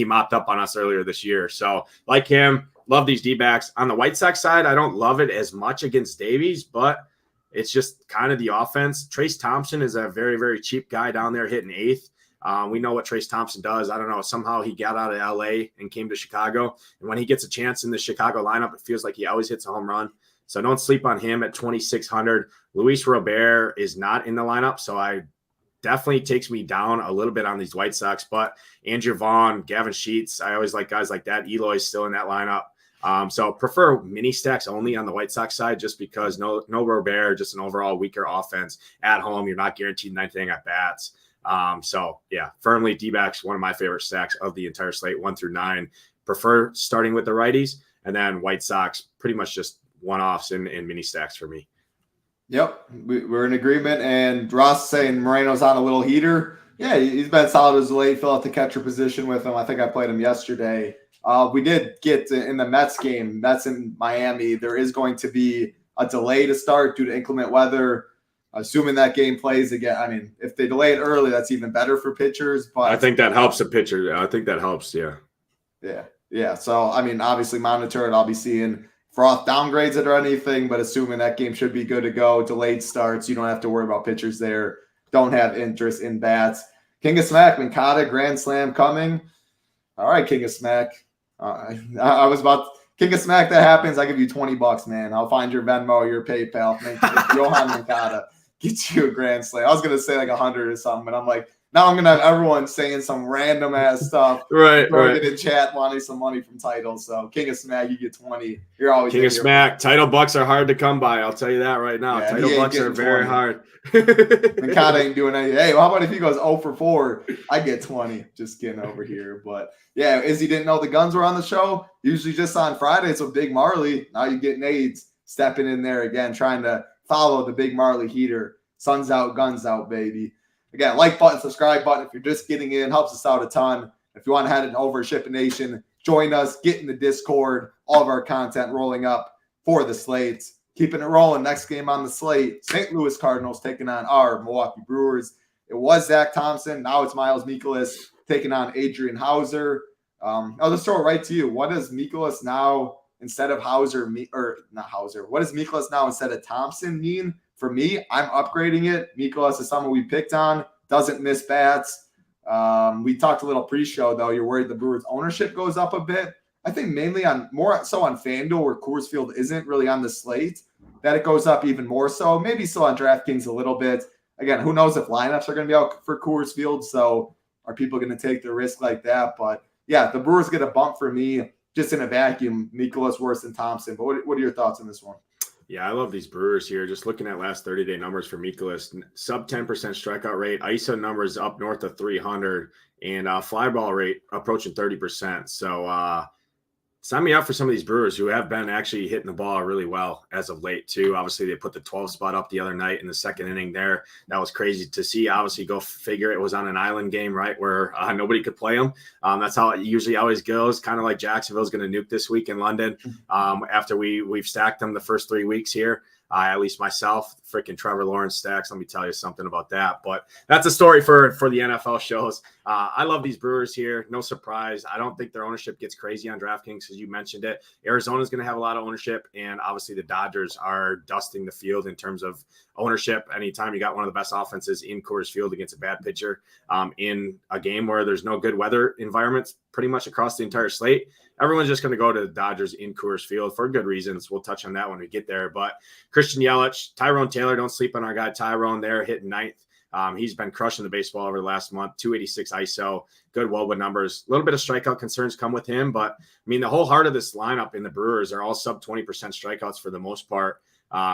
mopped up on us earlier this year. So like him. Love these D-backs. On the White Sox side, I don't love it as much against Davies, but it's just kind of the offense. Trace Thompson is a very, very cheap guy down there hitting 8th. We know what Trace Thompson does. I don't know. Somehow he got out of L.A. and came to Chicago. And when he gets a chance in the Chicago lineup, it feels like he always hits a home run. So don't sleep on him at 2,600. Luis Robert is not in the lineup, so I definitely takes me down a little bit on these White Sox. But Andrew Vaughn, Gavin Sheets, I always like guys like that. Eloy's still in that lineup. So prefer mini stacks only on the White Sox side, just because no Robert, just an overall weaker offense at home. You're not guaranteed 9th inning at bats. So yeah, firmly D-backs, one of my favorite stacks of the entire slate, 1 through 9. Prefer starting with the righties, and then White Sox pretty much just one-offs and mini stacks for me. Yep, we're in agreement. And Ross saying Moreno's on a little heater. Yeah, he's been solid as late. Fill out the catcher position with him. I think I played him yesterday. We did get in the Mets game. Mets in Miami. There is going to be a delay to start due to inclement weather. Assuming that game plays again. I mean, if they delay it early, that's even better for pitchers. But I think that helps a pitcher. I think that helps. Yeah. Yeah. So, I mean, obviously monitor it. I'll be seeing froth downgrades it or anything, but assuming that game should be good to go. Delayed starts. You don't have to worry about pitchers there. Don't have interest in bats. King of Smack, Mankata, Grand Slam coming. All right, King of Smack. I was about King of Smack. That happens. I give you $20, man. I'll find your Venmo, your PayPal. Johan Mankata get you a Grand Slam. I was gonna say like 100 or something, but I'm like, now I'm gonna have everyone saying some random ass stuff. Right. Get in chat wanting some money from titles. So King of Smack, you get 20. You're always King of Smack. Title bucks are hard to come by. I'll tell you that right now. Yeah, title bucks are very hard. Mankata ain't doing anything. Hey, well, how about if he goes 0 for 4? I get 20. Just kidding over here. But yeah, Izzy didn't know the guns were on the show. Usually just on Fridays with Big Marley. Now you get Nades stepping in there again, trying to follow the Big Marley heater. Sun's out, guns out, baby. Again, like button, subscribe button. If you're just getting in, helps us out a ton. If you want to head over to SHIPIT Nation, join us, get in the Discord. All of our content rolling up for the slates. Keeping it rolling. Next game on the slate, St. Louis Cardinals taking on our Milwaukee Brewers. It was Zach Thompson. Now it's Miles Mikolas taking on Adrian Hauser. I'll just throw it right to you. What does Mikolas now instead of what does Mikolas now instead of Thompson mean? For me, I'm upgrading it. Mikolas is someone we picked on, doesn't miss bats. We talked a little pre-show, though. You're worried the Brewers' ownership goes up a bit. I think mainly more so on FanDuel, where Coors Field isn't really on the slate, that it goes up even more so. Maybe still on DraftKings a little bit. Again, who knows if lineups are going to be out for Coors Field, so are people going to take the risk like that? But, yeah, the Brewers get a bump for me just in a vacuum. Mikolas worse than Thompson. But what are your thoughts on this one? Yeah, I love these Brewers here. Just looking at last 30-day numbers for Mikolas, sub 10% strikeout rate, ISO numbers up north of 300, and fly ball rate approaching 30%. So sign me up for some of these Brewers who have been actually hitting the ball really well as of late, too. Obviously, they put the 12 spot up the other night in the second inning there. That was crazy to see. Obviously, go figure, it was on an island game, right, where nobody could play them. That's how it usually always goes, kind of like Jacksonville's going to nuke this week in London after we've stacked them the first 3 weeks here. At least myself, freaking Trevor Lawrence stacks. Let me tell you something about that. But that's a story for the NFL shows. I love these Brewers here. No surprise. I don't think their ownership gets crazy on DraftKings, as you mentioned it. Arizona's going to have a lot of ownership, and obviously the Dodgers are dusting the field in terms of ownership. Anytime you got one of the best offenses in Coors Field against a bad pitcher in a game where there's no good weather environments pretty much across the entire slate, everyone's just going to go to the Dodgers in Coors Field for good reasons. We'll touch on that when we get there. But Christian Yelich, Tyrone Taylor, don't sleep on our guy Tyrone there, hitting ninth. He's been crushing the baseball over the last month, 286 ISO, good Woba numbers. A little bit of strikeout concerns come with him, but, I mean, the whole heart of this lineup in the Brewers are all sub 20% strikeouts for the most part.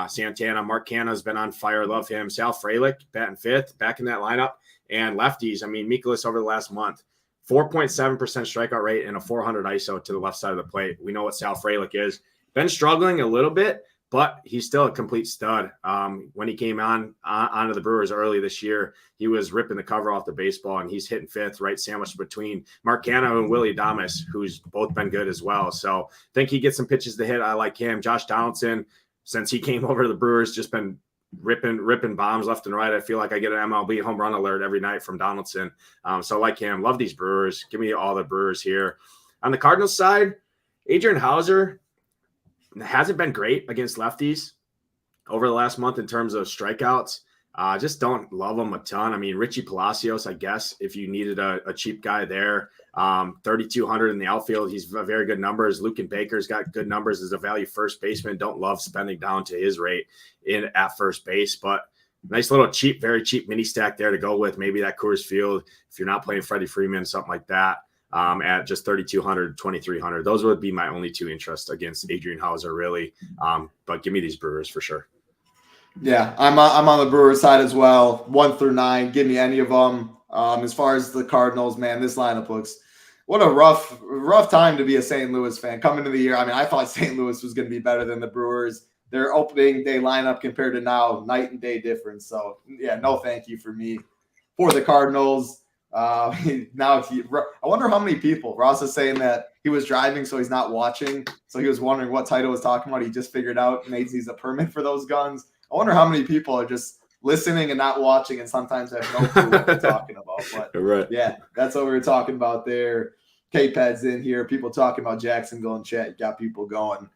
Santana, Mark Canha's been on fire. Love him. Sal Frelick, batting fifth, back in that lineup. And lefties, I mean, Mikolas over the last month, 4.7% strikeout rate and a 400 ISO to the left side of the plate. We know what Sal Frelick is. Been struggling a little bit, but he's still a complete stud. When he came onto the Brewers early this year, he was ripping the cover off the baseball, and he's hitting fifth, right sandwiched between Mark Canha and Willie Adames, who's both been good as well. So I think he gets some pitches to hit. I like him. Josh Donaldson, since he came over to the Brewers, just been ripping bombs left and right. I feel like I get an MLB home run alert every night from Donaldson. So I like him. Love these Brewers. Give me all the Brewers here. On the Cardinals side, Adrian Hauser hasn't been great against lefties over the last month in terms of strikeouts. Just don't love him a ton. I mean, Richie Palacios, I guess, if you needed a cheap guy there, 3,200 in the outfield. He's very good numbers. Luken Baker's got good numbers as a value first baseman. Don't love spending down to his rate at first base, but nice little cheap, very cheap mini stack there to go with. Maybe that Coors Field, if you're not playing Freddie Freeman, something like that. At just 3,200, 2,300. Those would be my only two interests against Adrian Hauser, really. But give me these Brewers for sure. Yeah, I'm on the Brewers side as well. 1 through 9, give me any of them. As far as the Cardinals, man, this lineup looks what a rough time to be a St. Louis fan coming into the year. I mean, I thought St. Louis was going to be better than the Brewers. Their opening day lineup compared to now, night and day difference. So yeah, no thank you for me for the Cardinals. Now I wonder how many people. Ross is saying that he was driving, so he's not watching. So he was wondering what Tito was talking about. He just figured out Nate needs a permit for those guns. I wonder how many people are just listening and not watching, and sometimes have no clue what we're talking about. But right. Yeah, that's what we were talking about there. K-Pad's in here. People talking about Jacksonville in chat. Got people going.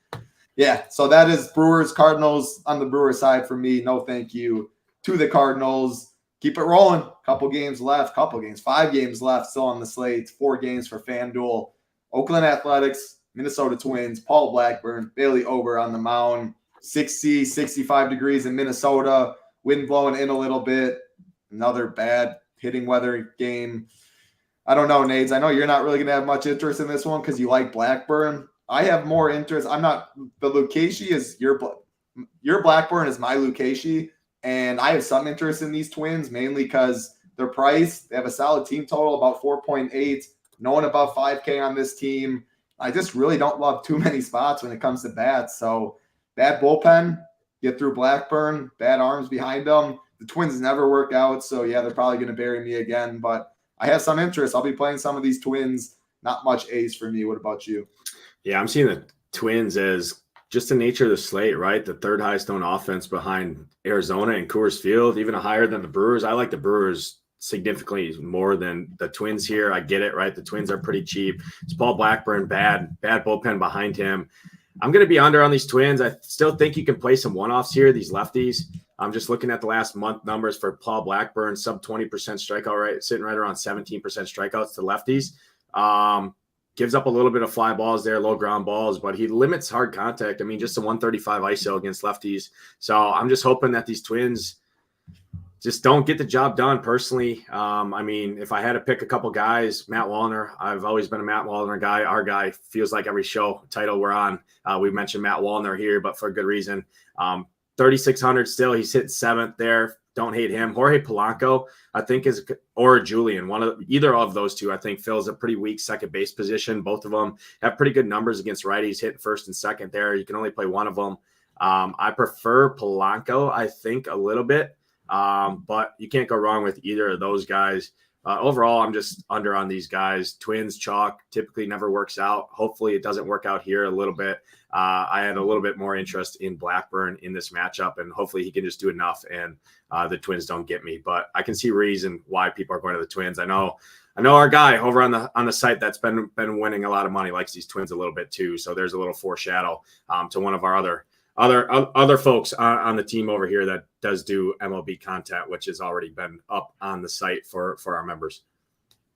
Yeah, so that is Brewers, Cardinals on the Brewers side for me. No thank you to the Cardinals. Keep it rolling. 5 games left still on the slate. 4 games for FanDuel. Oakland Athletics, Minnesota Twins, Paul Blackburn, Bailey Ober on the mound. 60, 65 degrees in Minnesota. Wind blowing in a little bit. Another bad hitting weather game. I don't know, Nades. I know you're not really going to have much interest in this one because you like Blackburn. I have more interest. I'm not – the Lucchesi is your Blackburn is my Lucchesi. And I have some interest in these Twins, mainly because they're priced. They have a solid team total, about 4.8. No one above 5K on this team. I just really don't love too many spots when it comes to bats. So bad bullpen, get through Blackburn, bad arms behind them. The Twins never work out. So, yeah, they're probably going to bury me again. But I have some interest. I'll be playing some of these Twins. Not much ace for me. What about you? Yeah, I'm seeing the Twins as just the nature of the slate, right? The third highest owned offense behind Arizona and Coors Field, even higher than the Brewers. I like the Brewers significantly more than the Twins here. I get it, right? The Twins are pretty cheap. It's Paul Blackburn, bad bullpen behind him. I'm going to be under on these Twins. I still think you can play some one-offs here, these lefties. I'm just looking at the last month numbers for Paul Blackburn, sub 20% strikeout rate, sitting right around 17% strikeouts to lefties. Gives up a little bit of fly balls there, low ground balls, but he limits hard contact. I mean, just a 135 ISO against lefties. So I'm just hoping that these Twins just don't get the job done personally. I mean, if I had to pick a couple guys, Matt Wallner, I've always been a Matt Wallner guy. Our guy feels like every show title we're on. We mentioned Matt Wallner here, but for a good reason. 3,600 still. He's hitting 7th there. Don't hate him. Jorge Polanco, I think, or Julian, either of those two, I think, fills a pretty weak second base position. Both of them have pretty good numbers against righties, hitting 1st and 2nd there. You can only play one of them. I prefer Polanco, I think, a little bit, but you can't go wrong with either of those guys. Overall, I'm just under on these guys. Twins, chalk, typically never works out. Hopefully it doesn't work out here a little bit. I had a little bit more interest in Blackburn in this matchup, and hopefully he can just do enough and the Twins don't get me. But I can see reason why people are going to the Twins. I know our guy over on the site that's been winning a lot of money likes these Twins a little bit too. So there's a little foreshadow to one of our other folks on the team over here that does do MLB content, which has already been up on the site for our members.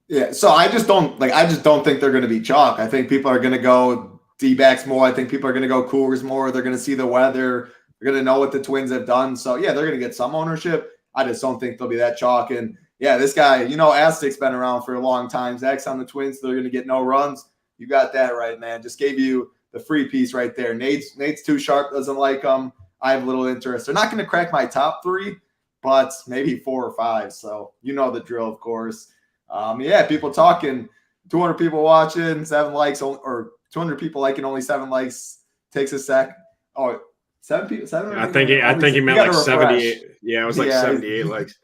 Yeah, so I just don't think they're going to be chalk. I think people are going to go D-backs more. I think people are going to go Coors more. They're going to see the weather. They're going to know what the Twins have done. So, yeah, they're going to get some ownership. I just don't think they'll be that chalk. And, yeah, this guy, Aztec's been around for a long time. Zach's on the Twins, so they're going to get no runs. You got that right, man. Just gave you the free piece right there. Nate's too sharp, doesn't like them. I have little interest. They're not going to crack my top 3, but maybe 4 or 5. So, you know the drill, of course. Yeah, people talking, 200 people watching, 7 likes, or 200 people liking, only 7 likes. Takes a sec. Oh, 7 people. 7. I think he meant like 78. Yeah, it was like 78 likes.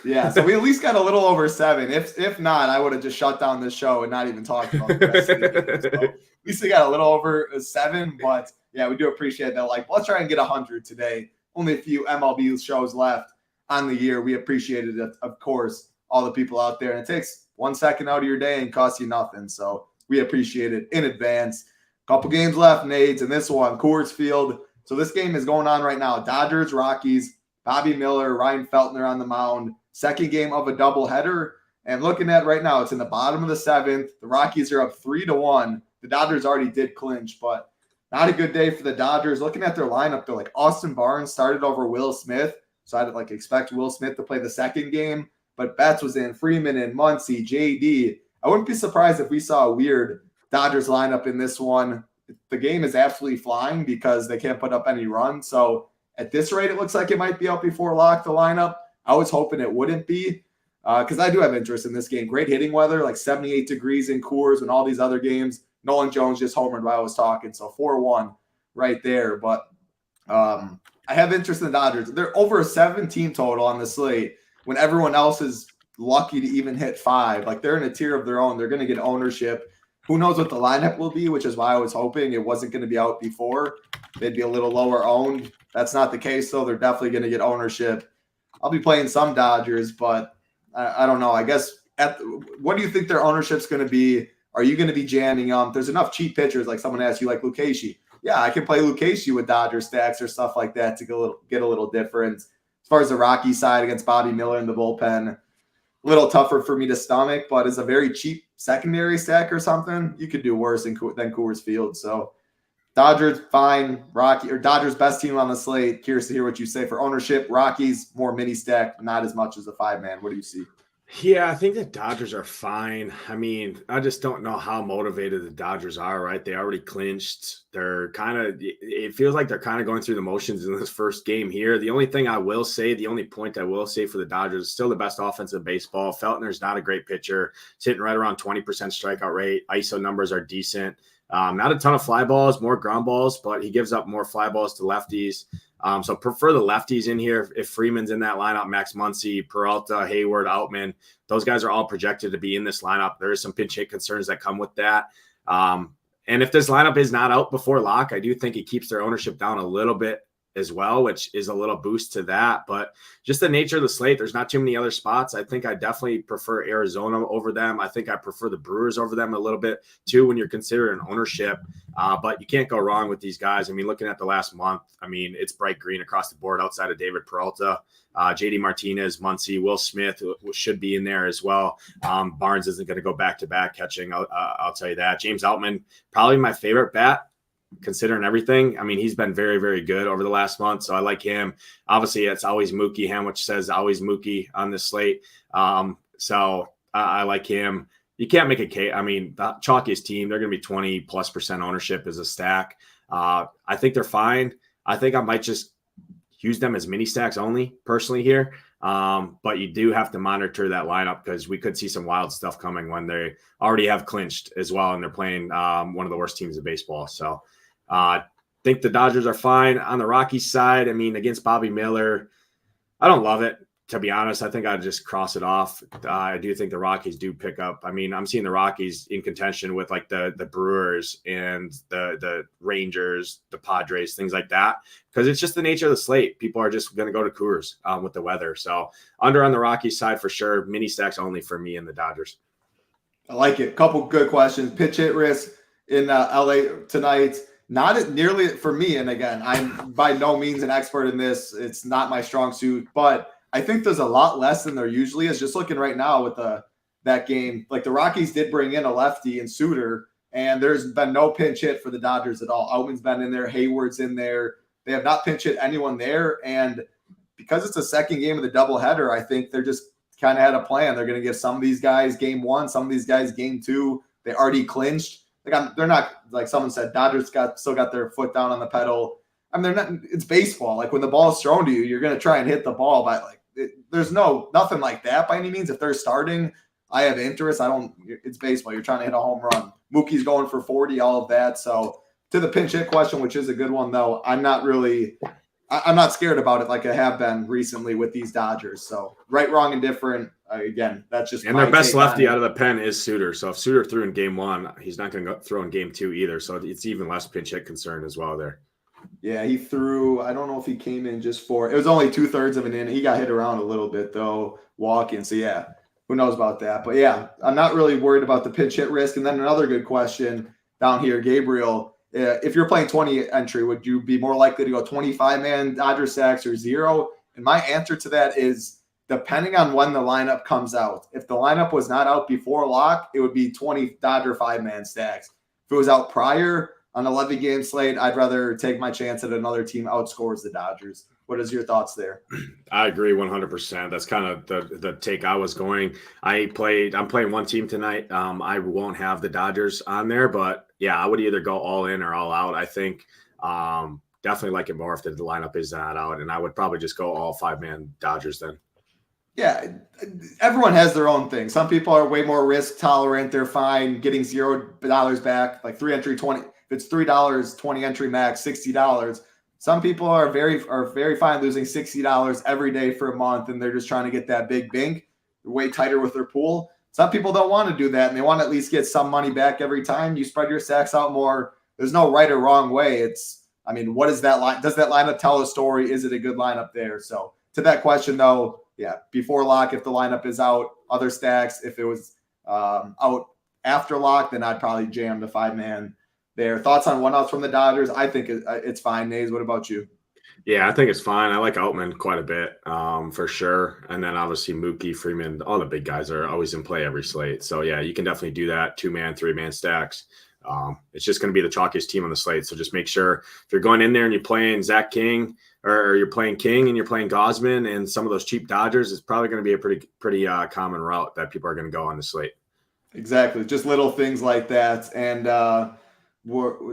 Yeah, so we at least got a little over 7. If not, I would have just shut down this show and not even talked about the rest of the game. So at least we got a little over 7, but yeah, we do appreciate that. Like, let's try and get 100 today. Only a few MLB shows left on the year. We appreciate it, of course, all the people out there. And it takes 1 second out of your day and costs you nothing. So we appreciate it in advance. Couple games left, Nades, and this one, Coors Field. So this game is going on right now. Dodgers, Rockies, Bobby Miller, Ryan Feltner on the mound. Second game of a doubleheader. And looking at right now, it's in the bottom of the 7th. The Rockies are up 3-1. The Dodgers already did clinch, but not a good day for the Dodgers. Looking at their lineup, they're like Austin Barnes started over Will Smith. So I'd expect Will Smith to play the second game. But Betts was in, Freeman in, Muncy, JD. I wouldn't be surprised if we saw a weird Dodgers lineup in this one. The game is absolutely flying because they can't put up any runs. So at this rate, it looks like it might be out before lock, the lineup. I was hoping it wouldn't be because I do have interest in this game. Great hitting weather, like 78 degrees in Coors and all these other games. Nolan Jones just homered while I was talking. So 4-1 right there. But I have interest in the Dodgers. They're over a 17 total on the slate when everyone else is lucky to even hit 5. Like, they're in a tier of their own. They're going to get ownership. Who knows what the lineup will be, which is why I was hoping it wasn't going to be out before. They'd be a little lower owned. That's not the case, though. They're definitely going to get ownership. I'll be playing some Dodgers, but I don't know. I guess what do you think their ownership's going to be? Are you going to be jamming them? There's enough cheap pitchers, like someone asked you, like Lucchesi. Yeah, I can play Lucchesi with Dodger stacks or stuff like that to get a little different. As far as the Rocky side against Bobby Miller in the bullpen, a little tougher for me to stomach, but as a very cheap secondary stack or something, you could do worse than Coors Field. So Dodgers, fine. Dodgers best team on the slate. Curious to hear what you say for ownership. Rockies, more mini stack, not as much as a 5-man. What do you see? Yeah, I think the Dodgers are fine. I mean, I just don't know how motivated the Dodgers are, right? They already clinched. It feels like they're kind of going through the motions in this first game here. The only point I will say for the Dodgers is still the best offense in baseball. Feltner's not a great pitcher. He's hitting right around 20% strikeout rate. ISO numbers are decent. Not a ton of fly balls, more ground balls, but he gives up more fly balls to lefties. So prefer the lefties in here. If Freeman's in that lineup, Max Muncy, Peralta, Hayward, Outman, those guys are all projected to be in this lineup. There is some pinch hit concerns that come with that. And if this lineup is not out before lock, I do think it keeps their ownership down a little bit as well, which is a little boost to that. But just the nature of the slate, there's not too many other spots. I think I definitely prefer Arizona over them. I think I prefer the Brewers over them a little bit too when you're considering ownership. But you can't go wrong with these guys. I mean, looking at the last month, I mean, it's bright green across the board outside of David Peralta. JD Martinez, Muncy, Will Smith should be in there as well. Barnes isn't going to go back-to-back catching. I'll tell you that. James Outman, probably my favorite bat, considering everything. I mean, he's been very, very good over the last month, so I like him. Obviously, it's always Mookie. Hamwich says always Mookie on this slate. So I like him. You can't make a case. I mean, the chalkiest team, they're going to be 20+% ownership as a stack. I think they're fine. I think I might just use them as mini stacks only personally here. But you do have to monitor that lineup because we could see some wild stuff coming when they already have clinched as well. And they're playing one of the worst teams in baseball. So I think the Dodgers are fine. On the Rockies side, I mean, against Bobby Miller, I don't love it. To be honest, I think I'd just cross it off. I do think the Rockies do pick up. I mean, I'm seeing the Rockies in contention with like the Brewers and the Rangers, the Padres, things like that, because it's just the nature of the slate. People are just going to go to Coors with the weather. So under on the Rockies side for sure. Mini stacks only for me and the Dodgers. I like it. Couple good questions. Pitch hit risk in LA tonight. Not nearly for me. And again, I'm by no means an expert in this. It's not my strong suit, but I think there's a lot less than there usually is. Just looking right now with that game, like the Rockies did bring in a lefty in Suter, and there's been no pinch hit for the Dodgers at all. Outman's been in there, Hayward's in there. They have not pinch hit anyone there, and because it's a second game of the doubleheader, I think they're just kind of had a plan. They're going to give some of these guys game one, some of these guys game two. They already clinched. Like they're not, like someone said, Dodgers still got their foot down on the pedal. I mean, they're not. It's baseball. Like when the ball is thrown to you, you're going to try and hit the ball, but like. There's nothing like that by any means. If they're starting, I have interest. It's baseball. You're trying to hit a home run. Mookie's going for 40, all of that. So to the pinch hit question, which is a good one though, I'm not scared about it like I have been recently with these Dodgers. So right, wrong, and different. Again, that's just and their best lefty out of the pen is Suter. So if Suter threw in game one, he's not going to throw in game two either. So it's even less pinch hit concern as well there. Yeah, he threw, I don't know if he came in just for, it was only 2/3 of an inning. He got hit around a little bit though, walking. So yeah, who knows about that? But yeah, I'm not really worried about the pinch hit risk. And then another good question down here, Gabriel, if you're playing 20 entry, would you be more likely to go 25-man Dodger stacks or 0? And my answer to that is depending on when the lineup comes out. If the lineup was not out before lock, it would be 20 Dodger 5-man stacks. If it was out prior, on a 11-game slate, I'd rather take my chance that another team outscores the Dodgers. What is your thoughts there? I agree 100%. That's kind of the take I was going. I'm playing one team tonight. I won't have the Dodgers on there, but yeah, I would either go all in or all out. I think definitely like it more if the lineup is not out, and I would probably just go all 5-man Dodgers then. Yeah, everyone has their own thing. Some people are way more risk tolerant. They're fine getting $0 back, like 3 entry 20. If it's $3, 20 entry max, $60. Some people are very fine losing $60 every day for a month, and they're just trying to get that big bink. They're way tighter with their pool. Some people don't want to do that, and they want to at least get some money back every time. You spread your stacks out more. There's no right or wrong way. What is that line? Does that lineup tell a story? Is it a good lineup there? So to that question, though, yeah, before lock, if the lineup is out, other stacks. If it was out after lock, then I'd probably jam the 5-man there. Thoughts on one outs from the Dodgers? I think it's fine. Nays, what about you? Yeah, I think it's fine. I like Outman quite a bit for sure. And then obviously Mookie, Freeman, all the big guys are always in play every slate. So yeah, you can definitely do that. 2-man, 3-man stacks. It's just going to be the chalkiest team on the slate. So just make sure if you're going in there and you're playing Zach King or you're playing King and you're playing Gausman and some of those cheap Dodgers, it's probably going to be a pretty common route that people are going to go on the slate. Exactly. Just little things like that. And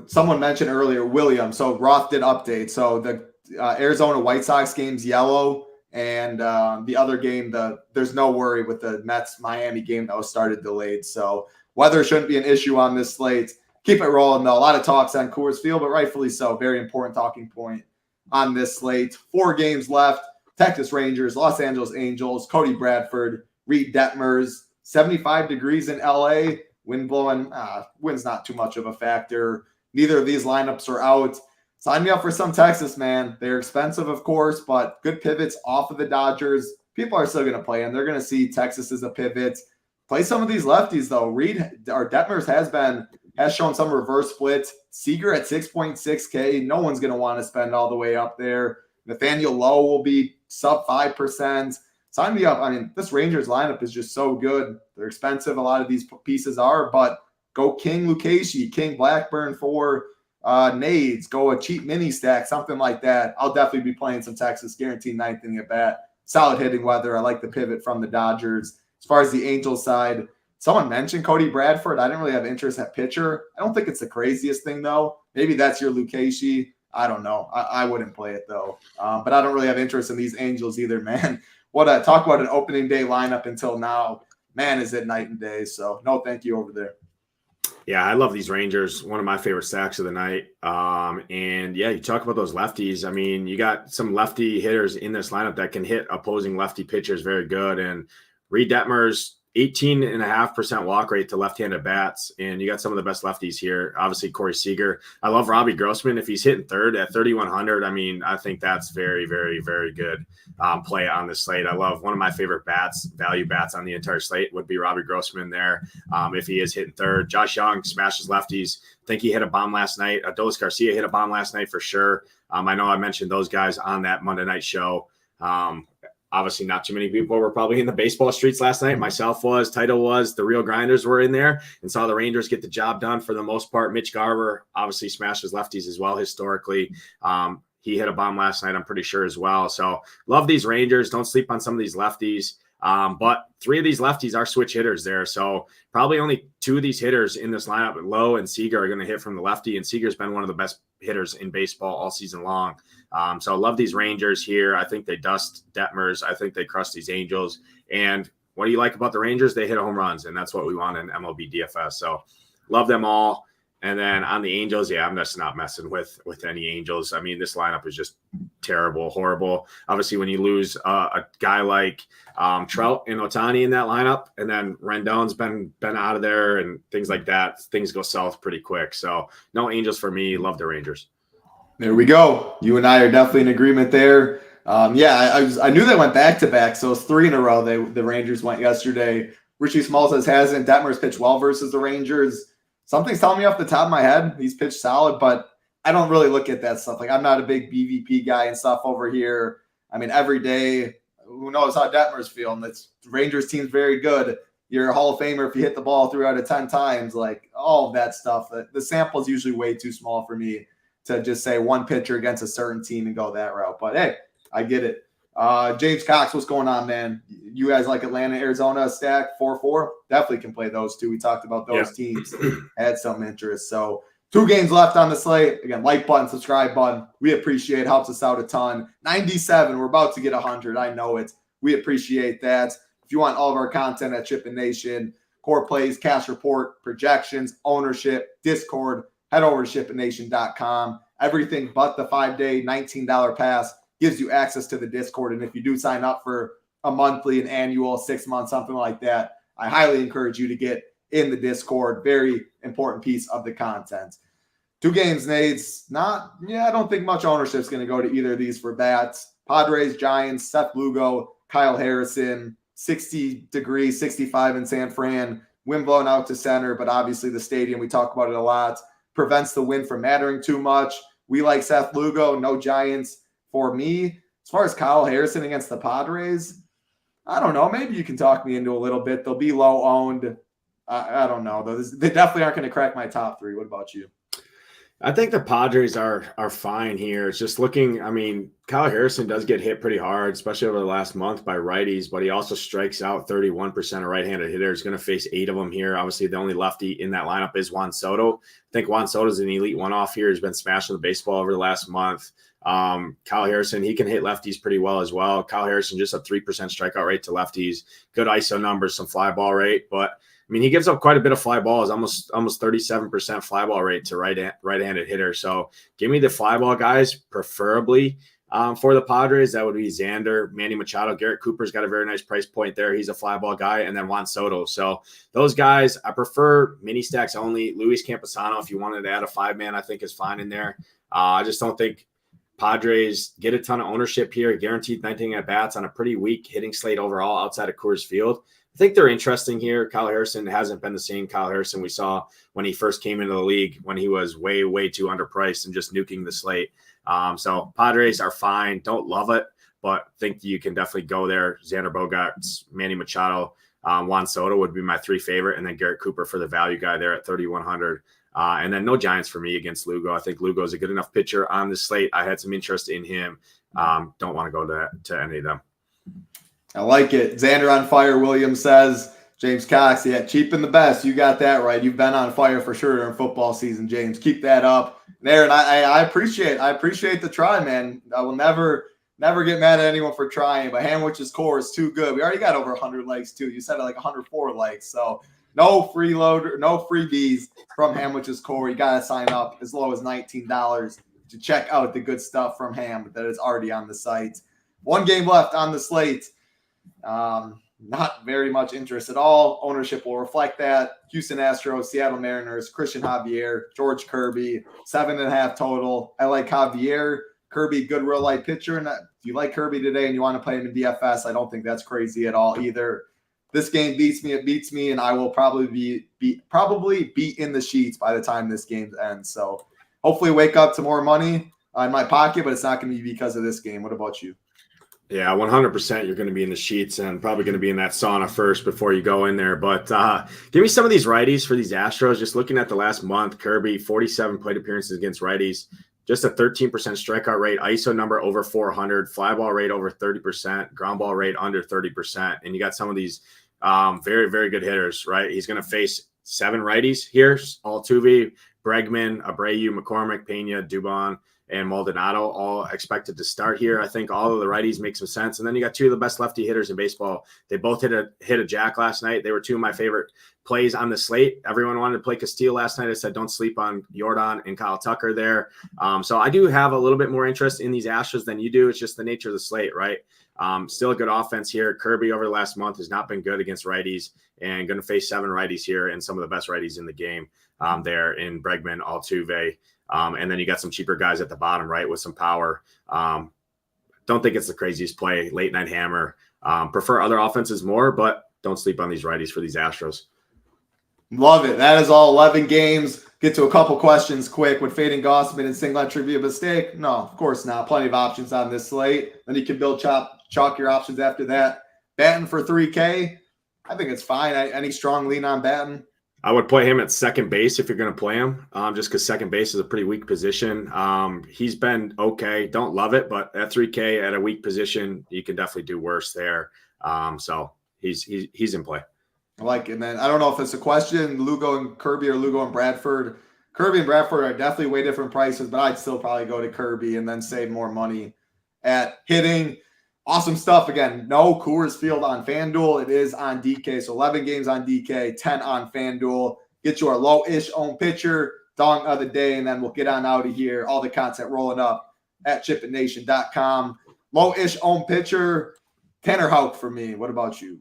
someone mentioned earlier, William. So Roth did update. So the Arizona White Sox game's yellow, and the other game, there's no worry with the Mets-Miami game that was started delayed. So weather shouldn't be an issue on this slate. Keep it rolling, though. A lot of talks on Coors Field, but rightfully so. Very important talking point on this slate. 4 games left. Texas Rangers, Los Angeles Angels, Cody Bradford, Reed Detmers, 75 degrees in LA. Wind blowing, wind's not too much of a factor. Neither of these lineups are out. Sign me up for some Texas, man. They're expensive, of course, but good pivots off of the Dodgers. People are still going to play, and they're going to see Texas as a pivot. Play some of these lefties, though. Detmers has shown some reverse splits. Seager at 6.6K. No one's going to want to spend all the way up there. Nathaniel Lowe will be sub 5%. Sign me up. I mean, this Rangers lineup is just so good. They're expensive. A lot of these pieces are, but go King Lucchesi, King Blackburn for Nades, go a cheap mini stack, something like that. I'll definitely be playing some Texas, guaranteed ninth inning at bat. Solid hitting weather. I like the pivot from the Dodgers. As far as the Angels side, someone mentioned Cody Bradford. I didn't really have interest at pitcher. I don't think it's the craziest thing, though. Maybe that's your Lucchesi. I don't know. I wouldn't play it, though. But I don't really have interest in these Angels either, man. Talk about an opening day lineup until now. Man, is it night and day. So, no thank you over there. Yeah, I love these Rangers. One of my favorite stacks of the night. And yeah, you talk about those lefties. I mean, you got some lefty hitters in this lineup that can hit opposing lefty pitchers very good. And Reed Detmers, 18.5% walk rate to left-handed bats. And you got some of the best lefties here. Obviously, Corey Seager. I love Robbie Grossman. If he's hitting third at 3,100, I mean, I think that's very, very, very good play on the slate. I love one of my favorite value bats on the entire slate would be Robbie Grossman there. If he is hitting third, Josh Young smashes lefties. I think he hit a bomb last night. Adolis Garcia hit a bomb last night for sure. I know I mentioned those guys on that Monday night show. Obviously, not too many people were probably in the baseball streets last night. Myself was, Title was, the real grinders were in there and saw the Rangers get the job done for the most part. Mitch Garver obviously smashes lefties as well historically. He hit a bomb last night, I'm pretty sure, as well. So love these Rangers. Don't sleep on some of these lefties. But three of these lefties are switch hitters there. So probably only two of these hitters in this lineup, Lowe and Seager, are going to hit from the lefty. And Seager's been one of the best hitters in baseball all season long. So I love these Rangers here. I think they dust Detmers. I think they crush these Angels. And what do you like about the Rangers? They hit home runs, and that's what we want in MLB DFS. So love them all. And then on the Angels, yeah, I'm just not messing with any Angels. I mean, this lineup is just terrible, horrible. Obviously, when you lose a guy like Trout and Ohtani in that lineup, and then Rendon's been out of there and things like that, things go south pretty quick. So no Angels for me. Love the Rangers. There we go. You and I are definitely in agreement there. I knew they went back-to-back, so it's 3 in a row. The Rangers went yesterday. Richie Smalls hasn't. Detmers pitched well versus the Rangers. Something's telling me off the top of my head. He's pitched solid, but I don't really look at that stuff. Like, I'm not a big BVP guy and stuff over here. I mean, every day, who knows how Detmers feel? And the Rangers team's very good. You're a Hall of Famer if you hit the ball 3 out of 10 times. Like, all of that stuff. The sample is usually way too small for me to just say one pitcher against a certain team and go that route. But, hey, I get it. James Cox, what's going on, man? You guys like Atlanta, Arizona stack 4-4? Definitely can play those two. We talked about those teams. Had some interest. So 2 games left on the slate. Again, like button, subscribe button. We appreciate it. Helps us out a ton. 97. We're about to get 100. I know it. We appreciate that. If you want all of our content at Chip and Nation, core plays, cash report, projections, ownership, Discord, head over to shipandnation.com. Everything but the 5-day $19 pass gives you access to the Discord. And if you do sign up for a monthly, an annual, 6 months, something like that, I highly encourage you to get in the Discord. Very important piece of the content. 2 games, Nades. I don't think much ownership is going to go to either of these for bats. Padres, Giants, Seth Lugo, Kyle Harrison, 60 degrees, 65 in San Fran, wind blowing out to center, but obviously the stadium, we talk about it a lot, prevents the wind from mattering too much. We like Seth Lugo, no Giants. For me, as far as Kyle Harrison against the Padres, I don't know. Maybe you can talk me into a little bit. They'll be low owned. I don't know. They definitely aren't going to crack my top 3. What about you? I think the Padres are fine here. It's just looking, I mean, Kyle Harrison does get hit pretty hard, especially over the last month by righties, but he also strikes out 31% of right-handed hitters. Going to face 8 of them here. Obviously, the only lefty in that lineup is Juan Soto. I think Juan Soto is an elite one-off here. He's been smashing the baseball over the last month. Kyle Harrison, he can hit lefties pretty well as well. Kyle Harrison just a 3% strikeout rate to lefties. Good ISO numbers, some fly ball rate, but I mean, he gives up quite a bit of fly balls, almost 37% fly ball rate to right-handed hitter. So give me the fly ball guys, preferably for the Padres. That would be Xander, Manny Machado. Garrett Cooper's got a very nice price point there. He's a fly ball guy. And then Juan Soto. So those guys, I prefer mini stacks only. Luis Camposano, if you wanted to add a 5-man, I think is fine in there. I just don't think Padres get a ton of ownership here, guaranteed 19 at-bats on a pretty weak hitting slate overall outside of Coors Field. I think they're interesting here. Kyle Harrison hasn't been the same Kyle Harrison we saw when he first came into the league, when he was way, way too underpriced and just nuking the slate. So Padres are fine. Don't love it, but think you can definitely go there. Xander Bogaerts, Manny Machado, Juan Soto would be my 3 favorite, and then Garrett Cooper for the value guy there at 3,100. And then no Giants for me against Lugo. I think Lugo is a good enough pitcher on the slate. I had some interest in him. Don't want to go to any of them. I like it. Xander on fire, Williams says. James Cox, yeah, cheap and the best. You got that right. You've been on fire for sure during football season, James. Keep that up. And Aaron, I appreciate the try, man. I will never get mad at anyone for trying, but Hamwich's core is too good. We already got over 100 likes too. You said like 104 likes. So no freeloader, no freebies from Hamwich's core. You got to sign up as low as $19 to check out the good stuff from Ham that is already on the site. 1 game left on the slate. Not very much interest at all. Ownership will reflect that. Houston Astros, Seattle Mariners, Christian Javier, George Kirby, 7.5 total. I like Javier. Kirby, good real life pitcher. And if you like Kirby today and you want to play him in DFS, I don't think that's crazy at all either. This game beats me. It beats me, and I will probably be in the sheets by the time this game ends. So hopefully wake up to more money in my pocket, but it's not going to be because of this game. What about you? Yeah, 100% you're going to be in the sheets and probably going to be in that sauna first before you go in there. But give me some of these righties for these Astros. Just looking at the last month, Kirby, 47 plate appearances against righties, just a 13% strikeout rate, ISO number over 400, fly ball rate over 30%, ground ball rate under 30%. And you got some of these very, very good hitters, right? He's going to face 7 righties here, Altuve, Bregman, Abreu, McCormick, Pena, Dubon, and Maldonado all expected to start here. I think all of the righties make some sense. And then you got 2 of the best lefty hitters in baseball. They both hit a jack last night. They were 2 of my favorite plays on the slate. Everyone wanted to play Castillo last night. I said, don't sleep on Jordan and Kyle Tucker there. So I do have a little bit more interest in these Astros than you do. It's just the nature of the slate, right? Still a good offense here. Kirby over the last month has not been good against righties and going to face 7 righties here and some of the best righties in the game there in Bregman, Altuve. And then you got some cheaper guys at the bottom, right, with some power. Don't think it's the craziest play. Late night hammer. Prefer other offenses more, but don't sleep on these righties for these Astros. Love it. That is all 11 games. Get to a couple questions quick. Would fading Gossman and Singlet trivia mistake? No, of course not. Plenty of options on this slate. Then you can build chalk your options after that. Batten for 3K. I think it's fine. Any strong lean on Batten? I would play him at second base if you're going to play him, just because second base is a pretty weak position. He's been okay. Don't love it, but at 3K at a weak position, you can definitely do worse there. So he's in play. I like it, man. I don't know if it's a question, Lugo and Kirby or Lugo and Bradford. Kirby and Bradford are definitely way different prices, but I'd still probably go to Kirby and then save more money at hitting. Awesome stuff. Again, no Coors Field on FanDuel. It is on DK. So 11 games on DK, 10 on FanDuel. Get your low-ish owned pitcher, dong of the day, and then we'll get on out of here. All the content rolling up at SHIPITNation.com. Low-ish owned pitcher, Tanner Houck for me. What about you?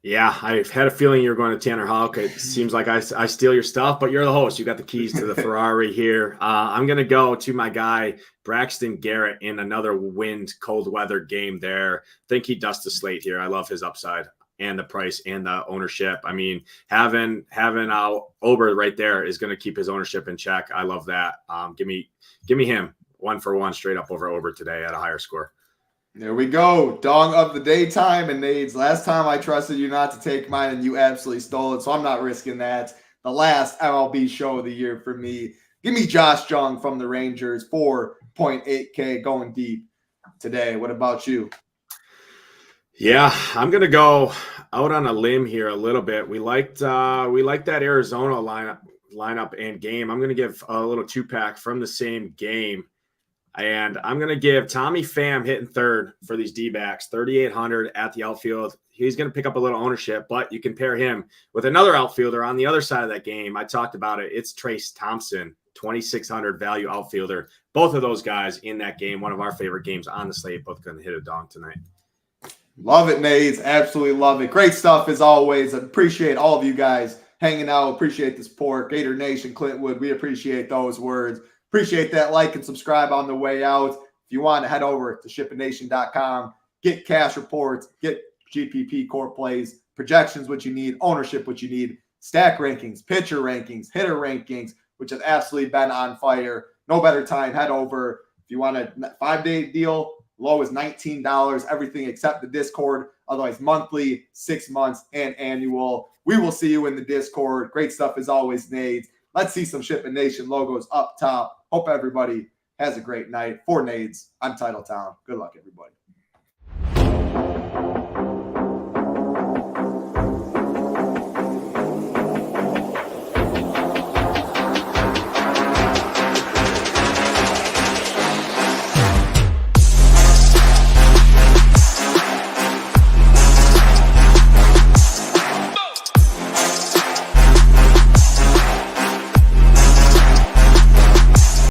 Yeah, I've had a feeling you're going to Tanner Houck. It seems like I steal your stuff, but you're the host. You got the keys to the Ferrari here. I'm going to go to my guy, Braxton Garrett, in another wind, cold weather game there. Think he dusts the slate here. I love his upside and the price and the ownership. I mean, having Ober right there is going to keep his ownership in check. I love that. Give me him 1-for-1 straight up over Ober today at a higher score. There we go. Dong of the daytime and Nades. Last time I trusted you not to take mine and you absolutely stole it, so I'm not risking that. The last MLB show of the year for me. Give me Josh Jung from the Rangers, 4.8K going deep today. What about you? Yeah, I'm going to go out on a limb here a little bit. We liked that Arizona lineup and game. I'm going to give a little 2-pack from the same game. And I'm going to give Tommy Pham hitting third for these D-backs, 3,800 at the outfield. He's going to pick up a little ownership, but you can pair him with another outfielder on the other side of that game. I talked about it. It's Trace Thompson, 2,600 value outfielder. Both of those guys in that game, one of our favorite games on the slate, both going to hit a dong tonight. Love it, Nades. Absolutely love it. Great stuff as always. I appreciate all of you guys hanging out. Appreciate the support. Gator Nation, Clintwood, we appreciate those words. Appreciate that like and subscribe on the way out. If you want to head over to SHIPITNation.com, get cash reports, get GPP core plays, projections, what you need, ownership, what you need, stack rankings, pitcher rankings, hitter rankings, which has absolutely been on fire. No better time. Head over. If you want a 5-day deal, low is $19, everything except the Discord. Otherwise, monthly, 6 months, and annual. We will see you in the Discord. Great stuff as always, Nades. Let's see some SHIPIT Nation logos up top. Hope everybody has a great night. For Nades, I'm Titletown. Good luck, everybody.